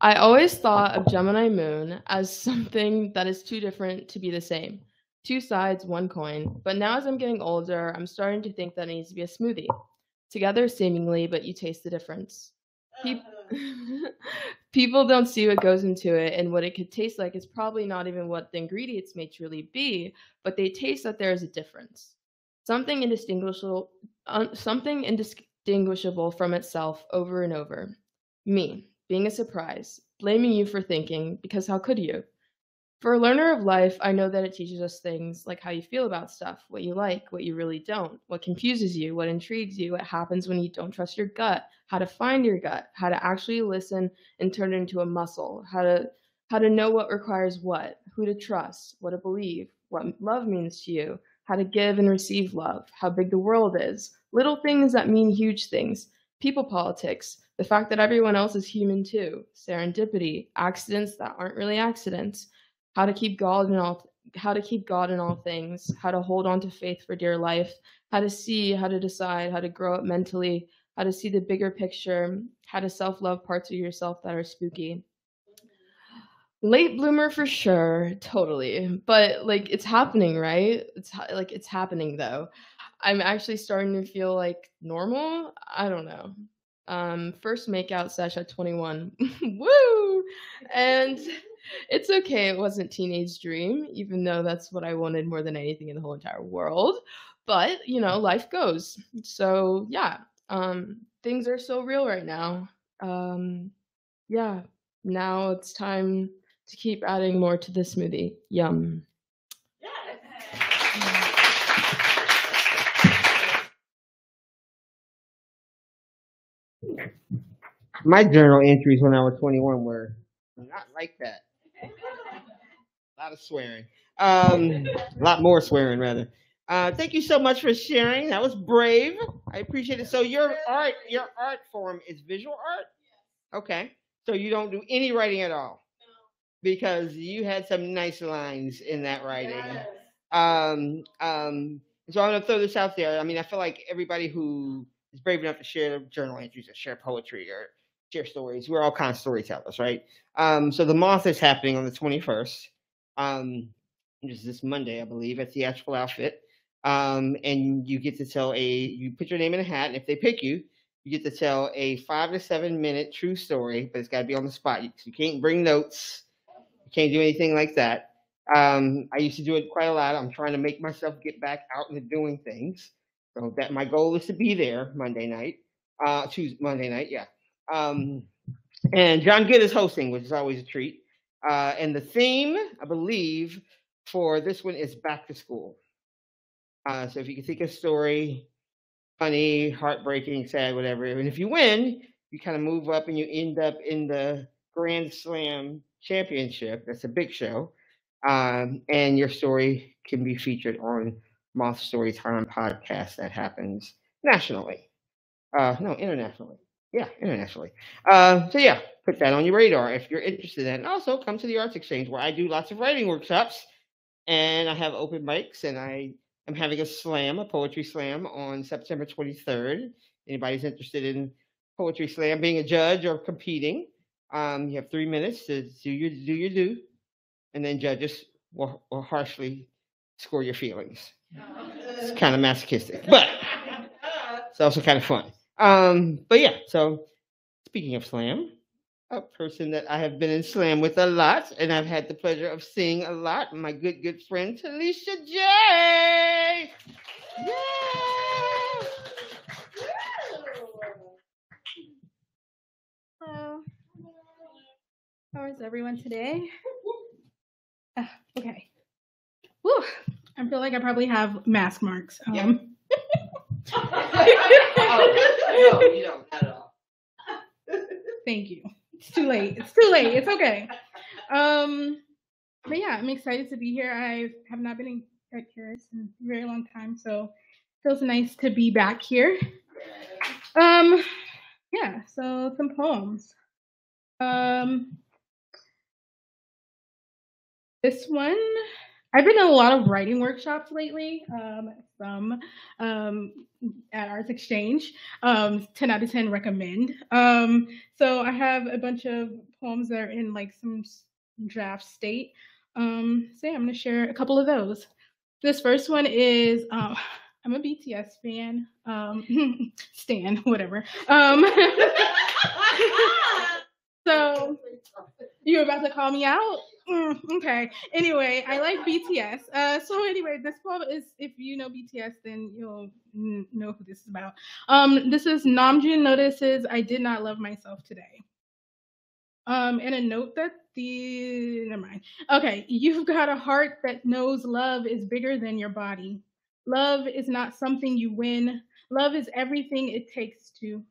I always thought of Gemini Moon as something that is too different to be the same. Two sides, one coin. But now as I'm getting older, I'm starting to think that it needs to be a smoothie. Together seemingly, but you taste the difference. People don't see what goes into it, and what it could taste like is probably not even what the ingredients may truly be, but they taste that there is a difference. Something indistinguishable from itself over and over. Me, being a surprise, blaming you for thinking, because how could you? For a learner of life, I know that it teaches us things like how you feel about stuff, what you like, what you really don't, what confuses you, what intrigues you, what happens when you don't trust your gut, how to find your gut, how to actually listen and turn it into a muscle, how to know what requires what, who to trust, what to believe, what love means to you, how to give and receive love, how big the world is, little things that mean huge things, people politics, the fact that everyone else is human too, serendipity, accidents that aren't really accidents, how to keep God in all things, how to hold on to faith for dear life, how to see, how to decide, how to grow up mentally, how to see the bigger picture, how to self-love parts of yourself that are spooky. Late bloomer for sure, totally. But like it's happening, right? It's happening though. I'm actually starting to feel like normal. I don't know. First makeout sesh at 21. Woo! And it's okay, it wasn't teenage dream, even though that's what I wanted more than anything in the whole entire world. But, life goes. So, yeah, things are so real right now. Yeah, now it's time to keep adding more to the smoothie. Yum. My journal entries when I was 21 were not like that. A lot of swearing. A lot more swearing, rather. Thank you so much for sharing. That was brave. I appreciate it. So your art form is visual art? Okay. So you don't do any writing at all? Because you had some nice lines in that writing. So I'm gonna throw this out there. I mean, I feel like everybody who is brave enough to share journal entries or share poetry or share stories, we're all kinds of storytellers, right? So the Moth is happening on the 21st. Which is this Monday, I believe, at Theatrical Outfit. And you get to you put your name in a hat, and if they pick you, you get to tell a 5 to 7 minute true story, but it's got to be on the spot. You can't bring notes. You can't do anything like that. I used to do it quite a lot. I'm trying to make myself get back out into doing things. So that my goal is to be there Monday night. Monday night, yeah. And John Good is hosting, which is always a treat. And the theme, I believe, for this one is back to school. So if you can think of a story, funny, heartbreaking, sad, whatever, and if you win, you kind of move up and you end up in the Grand Slam Championship. That's a big show. And your story can be featured on Moth Storytime podcast that happens nationally. No, internationally. Yeah, internationally. So yeah, put that on your radar if you're interested in it. And also come to the Arts Exchange where I do lots of writing workshops and I have open mics and I am having a poetry slam on September 23rd. Anybody's interested in poetry slam, being a judge or competing, you have 3 minutes to do your due, and then judges will harshly score your feelings. It's kind of masochistic, but it's also kind of fun. But yeah, so speaking of slam, a person that I have been in slam with a lot, and I've had the pleasure of seeing a lot, my good friend Talisha J. Hello. How is everyone today? Okay. Whew. I feel like I probably have mask marks. Oh, no, you don't at all. Thank you. It's too late. It's too late. It's okay. But yeah, I'm excited to be here. I have not been at Charis in a very long time, so it feels nice to be back here. Yeah, so some poems. This one, I've been in a lot of writing workshops lately, some at Arts Exchange, 10 out of 10 recommend. So I have a bunch of poems that are in like some draft state. So yeah, I'm gonna share a couple of those. This first one is, I'm a BTS fan, stan, whatever. So you're about to call me out? Okay. Anyway, I like BTS. So anyway, this poem is, if you know BTS, then you'll know who this is about. This is Namjoon notices I did not love myself today. And a note that never mind. Okay, you've got a heart that knows love is bigger than your body. Love is not something you win. Love is everything it takes to.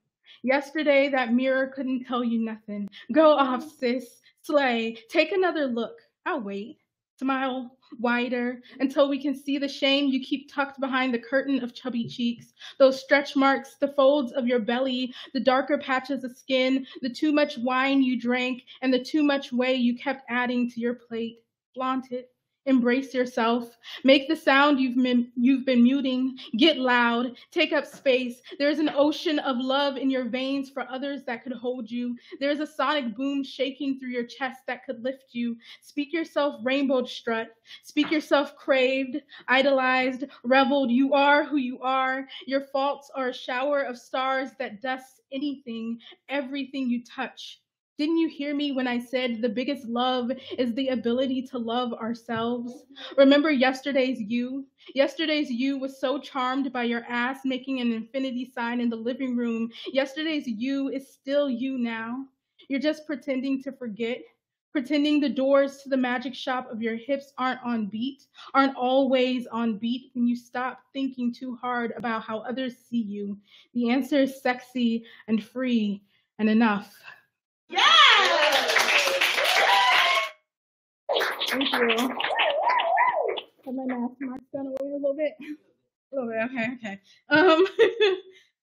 Yesterday, that mirror couldn't tell you nothing. Go off, sis. Slay. Take another look. I'll wait. Smile wider until we can see the shame you keep tucked behind the curtain of chubby cheeks, those stretch marks, the folds of your belly, the darker patches of skin, the too much wine you drank, and the too much whey you kept adding to your plate. Flaunt it. Embrace yourself. Make the sound you've been muting. Get loud. Take up space. There's an ocean of love in your veins for others that could hold you. There's a sonic boom shaking through your chest that could lift you. Speak yourself rainbowed strut. Speak yourself craved, idolized, reveled. You are who you are. Your faults are a shower of stars that dusts anything, everything you touch. Didn't you hear me when I said the biggest love is the ability to love ourselves? Remember yesterday's you? Yesterday's you was so charmed by your ass making an infinity sign in the living room. Yesterday's you is still you now. You're just pretending to forget. Pretending the doors to the magic shop of your hips aren't on beat, aren't always on beat when you stop thinking too hard about how others see you. The answer is sexy and free and enough. Yeah! Thank you. Have my mask marks done away a little bit? A little bit, okay.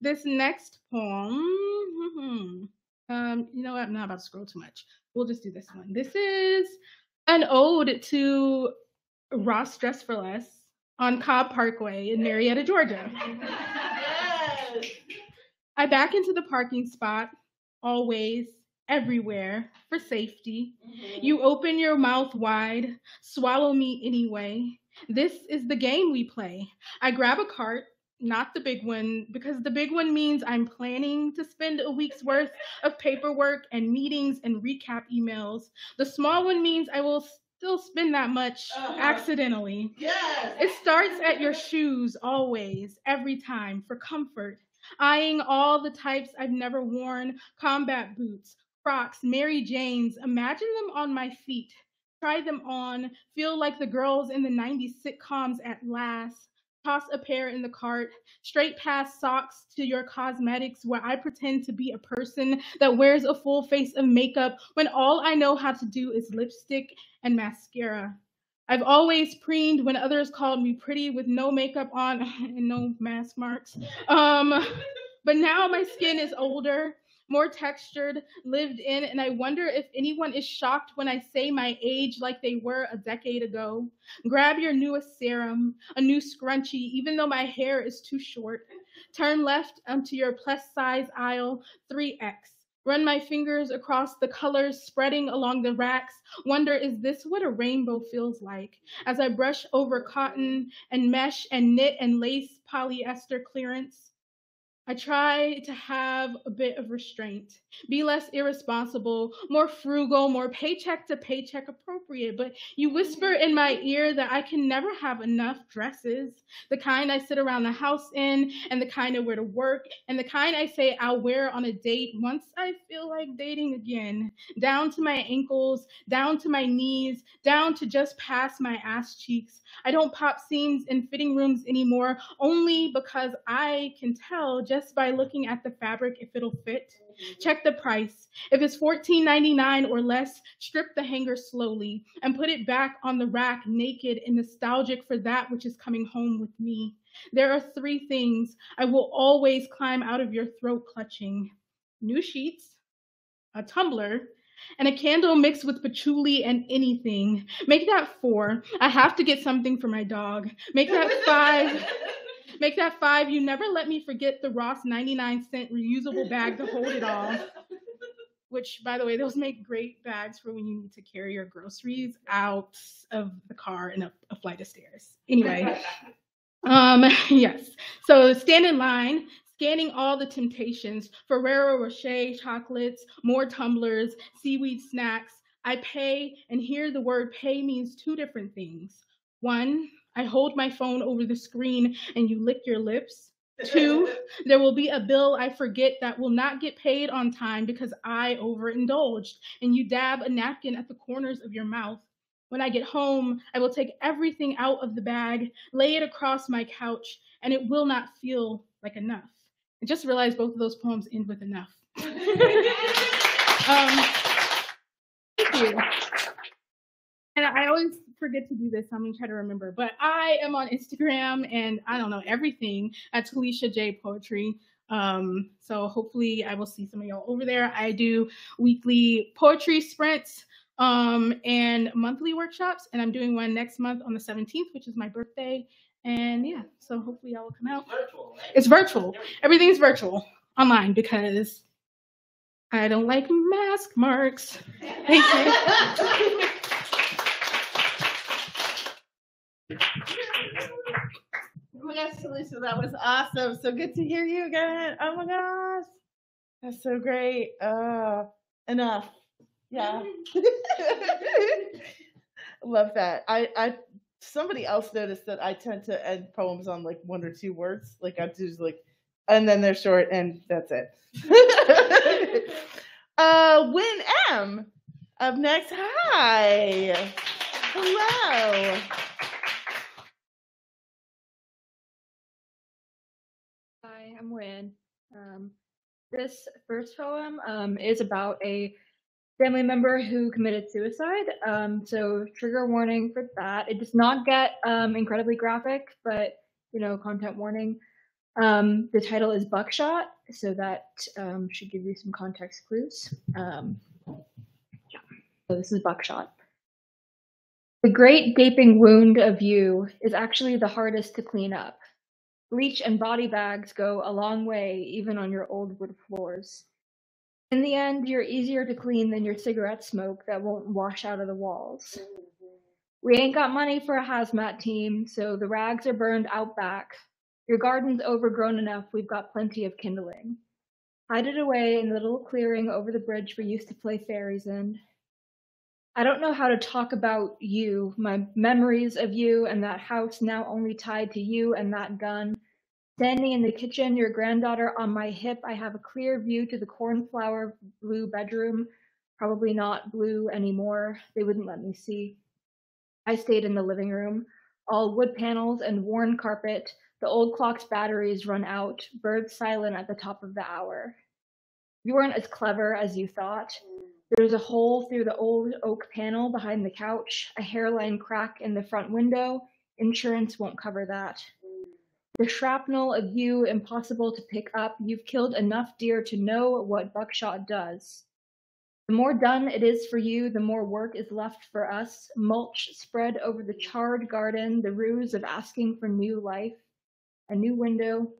This next poem, you know what? I'm not about to scroll too much. We'll just do this one. This is an ode to Ross Dress for Less on Cobb Parkway in Marietta, Georgia. Yes. I back into the parking spot, always, everywhere, for safety. You open your mouth wide, swallow me anyway. This is the game we play. I grab a cart, not the big one, because the big one means I'm planning to spend a week's worth of paperwork and meetings and recap emails. The small one means I will still spend that much accidentally. Yes. It starts at your shoes, always, every time, for comfort. Eyeing all the types I've never worn, combat boots, Crocs, Mary Janes, imagine them on my feet. Try them on, feel like the girls in the 90s sitcoms at last. Toss a pair in the cart, straight past socks to your cosmetics where I pretend to be a person that wears a full face of makeup when all I know how to do is lipstick and mascara. I've always preened when others called me pretty with no makeup on and no mask marks. But now my skin is older, more textured, lived in, and I wonder if anyone is shocked when I say my age like they were a decade ago. Grab your newest serum, a new scrunchie, even though my hair is too short. Turn left onto your plus size aisle, 3X. Run my fingers across the colors spreading along the racks. Wonder, is this what a rainbow feels like? As I brush over cotton and mesh and knit and lace polyester clearance. I try to have a bit of restraint, be less irresponsible, more frugal, more paycheck to paycheck appropriate. But you whisper in my ear that I can never have enough dresses, the kind I sit around the house in, and the kind I wear to work, and the kind I say I'll wear on a date once I feel like dating again, down to my ankles, down to my knees, down to just past my ass cheeks. I don't pop seams in fitting rooms anymore, only because I can tell just by looking at the fabric if it'll fit. Check the price. If it's $14.99 or less, strip the hanger slowly and put it back on the rack naked and nostalgic for that which is coming home with me. There are 3 things I will always climb out of your throat clutching: new sheets, a tumbler, and a candle mixed with patchouli and anything. Make that 4. I have to get something for my dog. Make that 5. Make that 5. You never let me forget the Ross 99-cent reusable bag to hold it all. Which, by the way, those make great bags for when you need to carry your groceries out of the car and up a flight of stairs. Anyway, yes. So stand in line, scanning all the temptations: Ferrero Rocher chocolates, more tumblers, seaweed snacks. I pay, and here the word pay means 2 different things. 1, I hold my phone over the screen and you lick your lips. 2, there will be a bill I forget that will not get paid on time because I overindulged, and you dab a napkin at the corners of your mouth. When I get home, I will take everything out of the bag, lay it across my couch, and it will not feel like enough. I just realized both of those poems end with enough. Thank you. And I always forget to do this, so I'm gonna try to remember. But I am on Instagram and I don't know, everything at Talisha J Poetry. So hopefully I will see some of y'all over there. I do weekly poetry sprints and monthly workshops, and I'm doing one next month on the 17th, which is my birthday. And yeah, so hopefully y'all will come out. Virtual, right? It's virtual. Everything's virtual online because I don't like mask marks. Thank you. Oh my gosh, Talisha, that was awesome. So good to hear you again. Oh my gosh. That's so great. Enough. Yeah. Love that. I somebody else noticed that I tend to end poems on like 1 or 2 words. Like I just like, and then they're short and that's it. Win M up next. Hi. Hello. Hi, I'm Win. This first poem is about a family member who committed suicide. So trigger warning for that. It does not get incredibly graphic, but content warning. The title is Buckshot, so that should give you some context clues. Yeah. So this is Buckshot. The great gaping wound of you is actually the hardest to clean up. Bleach and body bags go a long way, even on your old wood floors. In the end, you're easier to clean than your cigarette smoke that won't wash out of the walls. We ain't got money for a hazmat team, so the rags are burned out back. Your garden's overgrown enough, we've got plenty of kindling. Hide it away in the little clearing over the bridge we used to play fairies in. I don't know how to talk about you, my memories of you and that house now only tied to you and that gun. Standing in the kitchen, your granddaughter on my hip, I have a clear view to the cornflower blue bedroom. Probably not blue anymore. They wouldn't let me see. I stayed in the living room. All wood panels and worn carpet. The old clock's batteries run out. Birds silent at the top of the hour. You weren't as clever as you thought. There's a hole through the old oak panel behind the couch. A hairline crack in the front window. Insurance won't cover that. The shrapnel of you, impossible to pick up. You've killed enough deer to know what buckshot does. The more done it is for you, the more work is left for us. Mulch spread over the charred garden, the ruse of asking for new life. A new window,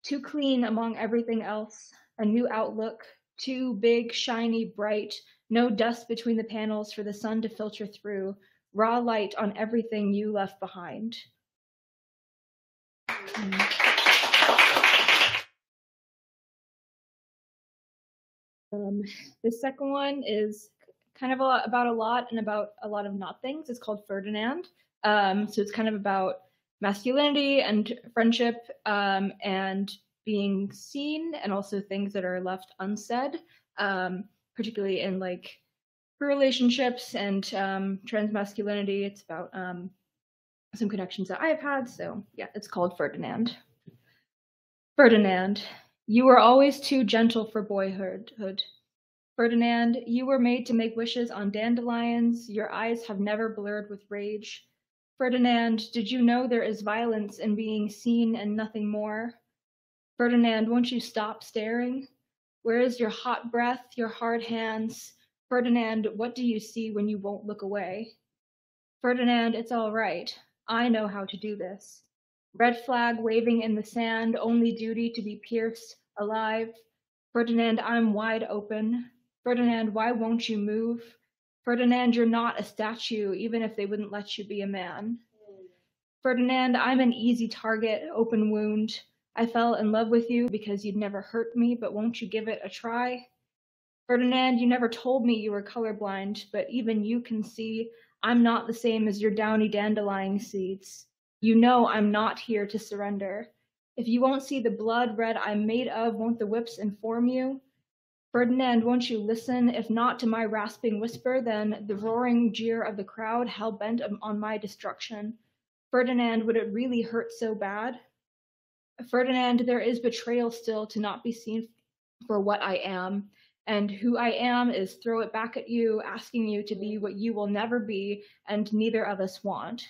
too clean among everything else. A new outlook, too big, shiny, bright. No dust between the panels for the sun to filter through. Raw light on everything you left behind. The second one is kind of about a lot and about a lot of not things. It's called Ferdinand. So it's kind of about masculinity and friendship and being seen, and also things that are left unsaid, particularly in like relationships and trans masculinity. It's about some connections that I've had. So yeah, it's called Ferdinand. Ferdinand, you were always too gentle for boyhood. Ferdinand, you were made to make wishes on dandelions. Your eyes have never blurred with rage. Ferdinand, did you know there is violence in being seen and nothing more? Ferdinand, won't you stop staring? Where is your hot breath, your hard hands? Ferdinand, what do you see when you won't look away? Ferdinand, it's all right. I know how to do this. Red flag waving in the sand, only duty to be pierced alive. Ferdinand, I'm wide open. Ferdinand, why won't you move? Ferdinand, you're not a statue, even if they wouldn't let you be a man. Ferdinand, I'm an easy target, open wound. I fell in love with you because you'd never hurt me, but won't you give it a try? Ferdinand, you never told me you were colorblind, but even you can see I'm not the same as your downy dandelion seeds. You know I'm not here to surrender. If you won't see the blood red I'm made of, won't the whips inform you? Ferdinand, won't you listen, if not to my rasping whisper, then the roaring jeer of the crowd hell-bent on my destruction? Ferdinand, would it really hurt so bad? Ferdinand, there is betrayal still to not be seen for what I am, and who I am is throw it back at you, asking you to be what you will never be, and neither of us want.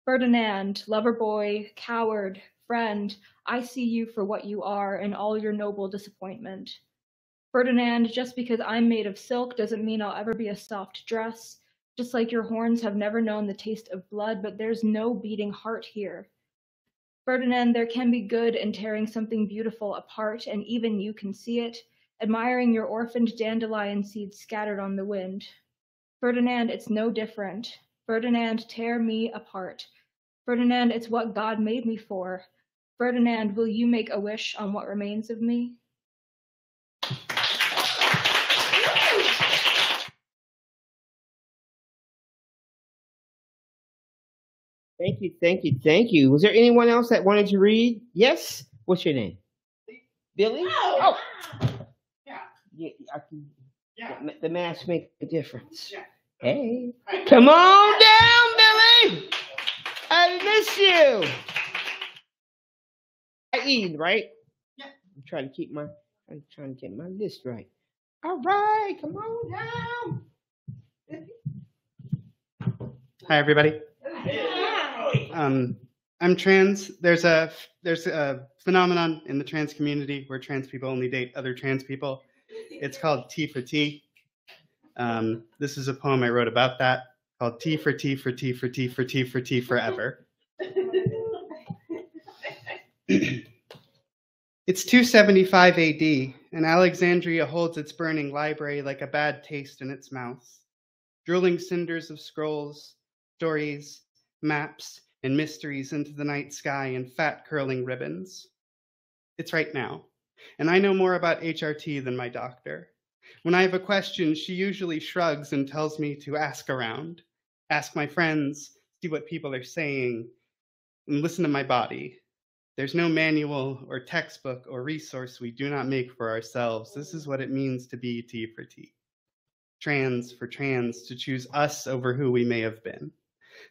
Ferdinand, lover boy, coward, friend, I see you for what you are and all your noble disappointment. Ferdinand, just because I'm made of silk doesn't mean I'll ever be a soft dress. Just like your horns have never known the taste of blood, but there's no beating heart here. Ferdinand, there can be good in tearing something beautiful apart, and even you can see it, admiring your orphaned dandelion seeds scattered on the wind. Ferdinand, it's no different. Ferdinand, tear me apart. Ferdinand, it's what God made me for. Ferdinand, will you make a wish on what remains of me? Thank you, thank you, thank you. Was there anyone else that wanted to read? Yes? What's your name? Billy? Oh! Yeah, the mask make a difference. Yeah. Hey. Come on down, Billy! I miss you! I eat, right? Yeah. I'm trying to get my list right. All right, come on down. Hi, everybody. I'm trans. There's a phenomenon in the trans community where trans people only date other trans people. It's called T for T. This is a poem I wrote about that called T for T for T for T for T for T forever. It's 275 AD, and Alexandria holds its burning library like a bad taste in its mouth, drilling cinders of scrolls, stories, maps, and mysteries into the night sky in fat curling ribbons. It's right now, and I know more about HRT than my doctor. When I have a question, she usually shrugs and tells me to ask around, ask my friends, see what people are saying, and listen to my body. There's no manual or textbook or resource we do not make for ourselves. This is what it means to be T for T. Trans for trans, to choose us over who we may have been.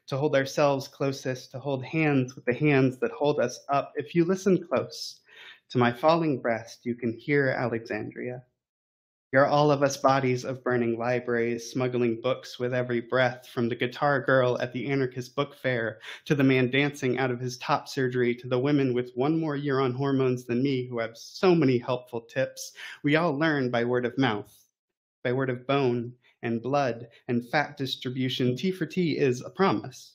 To hold ourselves closest, to hold hands with the hands that hold us up. If you listen close to my falling breast, you can hear Alexandria. You're all of us bodies of burning libraries, smuggling books with every breath, from the guitar girl at the anarchist book fair, to the man dancing out of his top surgery, to the women with one more year on hormones than me who have so many helpful tips. We all learn by word of mouth, by word of bone and blood and fat distribution. T for T is a promise.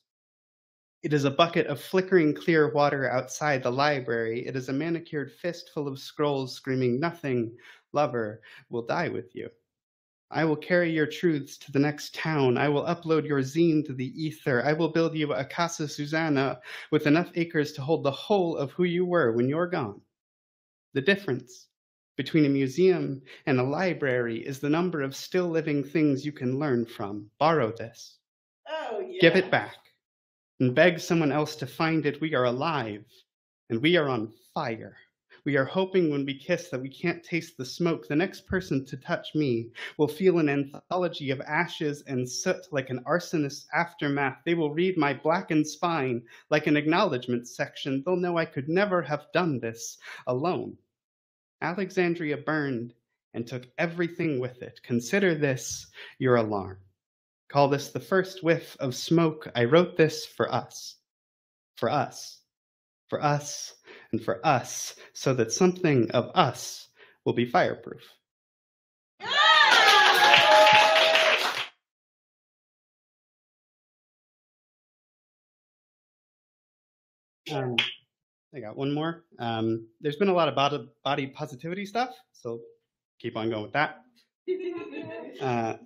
It is a bucket of flickering clear water outside the library. It is a manicured fist full of scrolls screaming, "Nothing, lover, will die with you. I will carry your truths to the next town. I will upload your zine to the ether. I will build you a Casa Susana with enough acres to hold the whole of who you were when you're gone. The difference Between a museum and a library is the number of still living things you can learn from. Borrow this. Oh, yeah. Give it back. And beg someone else to find it. We are alive. And we are on fire. We are hoping when we kiss that we can't taste the smoke. The next person to touch me will feel an anthology of ashes and soot like an arsonist's aftermath. They will read my blackened spine like an acknowledgement section. They'll know I could never have done this alone. Alexandria burned and took everything with it. Consider this your alarm. Call this the first whiff of smoke. I wrote this for us. For us. For us. And for us, so that something of us will be fireproof. I got one more. There's been a lot of body positivity stuff, so keep on going with that.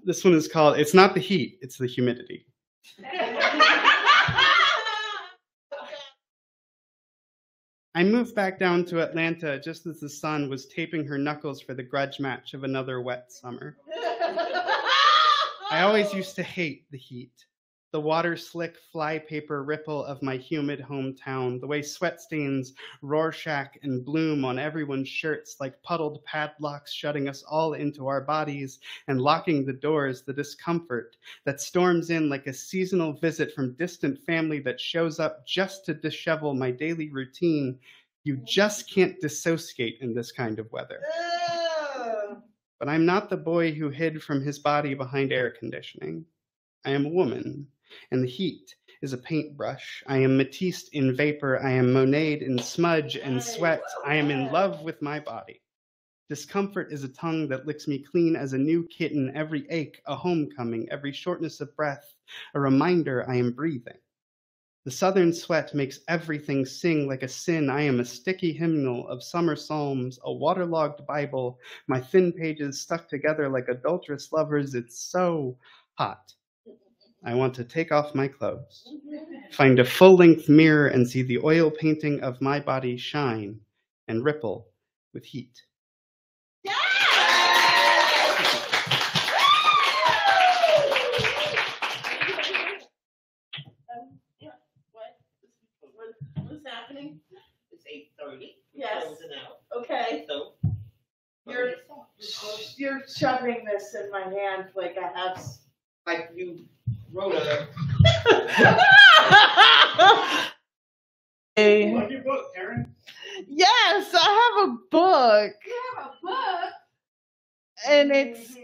This one is called, It's Not the Heat, It's the Humidity. I moved back down to Atlanta just as the sun was taping her knuckles for the grudge match of another wet summer. I always used to hate the heat, the water-slick flypaper ripple of my humid hometown, the way sweat stains Rorschach and bloom on everyone's shirts like puddled padlocks shutting us all into our bodies and locking the doors, the discomfort that storms in like a seasonal visit from distant family that shows up just to dishevel my daily routine. You just can't dissociate in this kind of weather. But I'm not the boy who hid from his body behind air conditioning. I am a woman, and the heat is a paintbrush. I am Matisse in vapor. I am Monet in smudge and sweat. I am in love with my body. Discomfort is a tongue that licks me clean as a new kitten. Every ache, a homecoming. Every shortness of breath, a reminder I am breathing. The southern sweat makes everything sing like a sin. I am a sticky hymnal of summer psalms, a waterlogged Bible, my thin pages stuck together like adulterous lovers. It's so hot. I want to take off my clothes, find a full-length mirror and see the oil painting of my body shine and ripple with heat. What's happening? It's 8:30. Yes. Closing out. Okay. So, You're shoving this in my hand like I have. like you wrote a. What's your book, Karen? Yes, I have a book. You have a book? And it's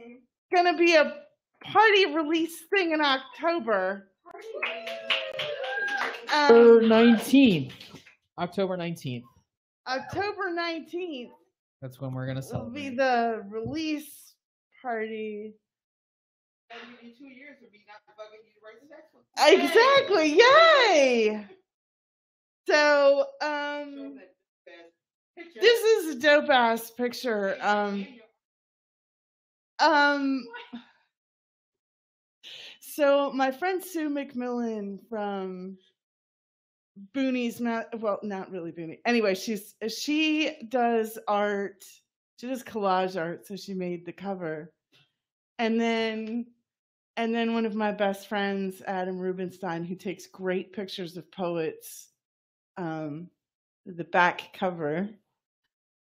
gonna be a party release thing in October. October 19th. October 19th. October 19th That's when we're gonna will be celebrate. the release party. And in 2 years, we'll be not bugging you to write the next one. Exactly. Yay! So, this is a dope ass picture. So my friend Sue McMillan from Booney's, well, not really Booney. Anyway, she does art. She does collage art, so she made the cover. And then one of my best friends, Adam Rubenstein, who takes great pictures of poets, the back cover.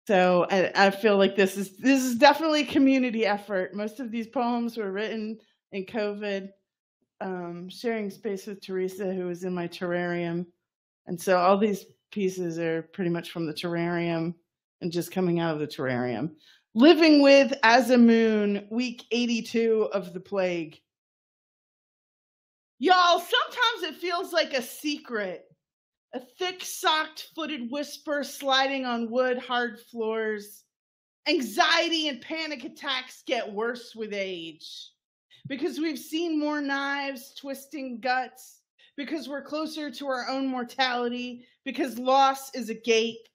So I feel like this is definitely a community effort. Most of these poems were written in COVID, sharing space with Theresa, who was in my terrarium. And so all these pieces are pretty much from the terrarium and just coming out of the terrarium. Living with As a Moon, week 82 of the plague. Y'all, sometimes it feels like a secret. A thick, socked-footed whisper sliding on wood, hard floors. Anxiety and panic attacks get worse with age. Because we've seen more knives twisting guts. Because we're closer to our own mortality. Because loss is a gape.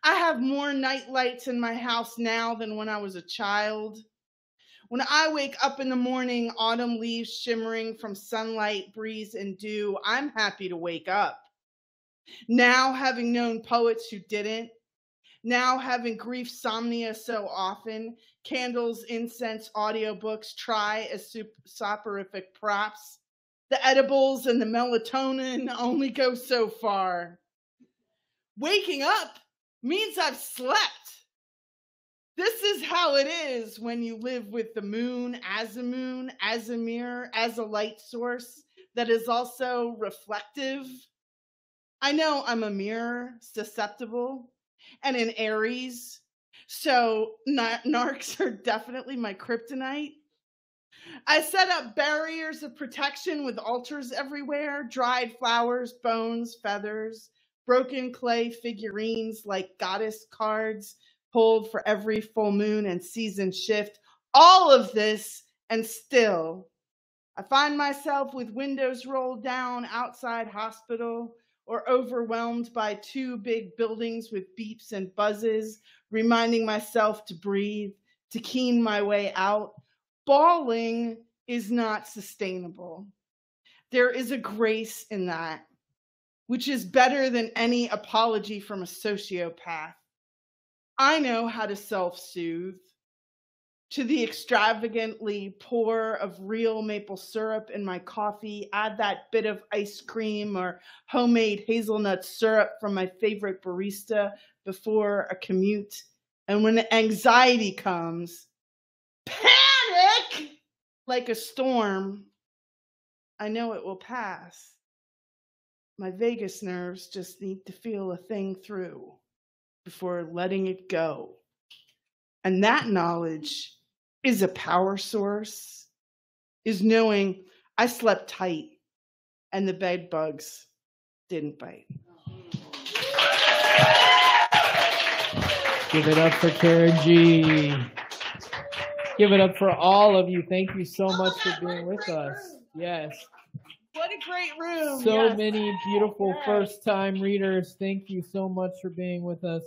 I have more night lights in my house now than when I was a child. When I wake up in the morning, autumn leaves shimmering from sunlight, breeze, and dew, I'm happy to wake up. Now, having known poets who didn't, Now having grief somnia so often, candles, incense, audiobooks try as soporific props. The edibles and the melatonin only go so far. Waking up means I've slept. This is how it is when you live with the moon, as a mirror, as a light source that is also reflective. I know I'm a mirror, susceptible, and in Aries, so narcs are definitely my kryptonite. I set up barriers of protection with altars everywhere, dried flowers, bones, feathers, broken clay figurines like goddess cards pulled for every full moon and season shift. All of this, and still, I find myself with windows rolled down outside hospital, or overwhelmed by 2 big buildings with beeps and buzzes, reminding myself to breathe, to keen my way out. Bawling is not sustainable. There is a grace in that, which is better than any apology from a sociopath. I know how to self-soothe. To the extravagantly pour of real maple syrup in my coffee, add that bit of ice cream or homemade hazelnut syrup from my favorite barista before a commute. And when anxiety comes, panic like a storm, I know it will pass. My vagus nerves just need to feel a thing through before letting it go. And that knowledge is a power source, is knowing I slept tight and the bed bugs didn't bite. Give it up for Karen G. Give it up for all of you. Thank you so much for being with us. Yes. What a great room. So many beautiful first-time readers. Thank you so much for being with us.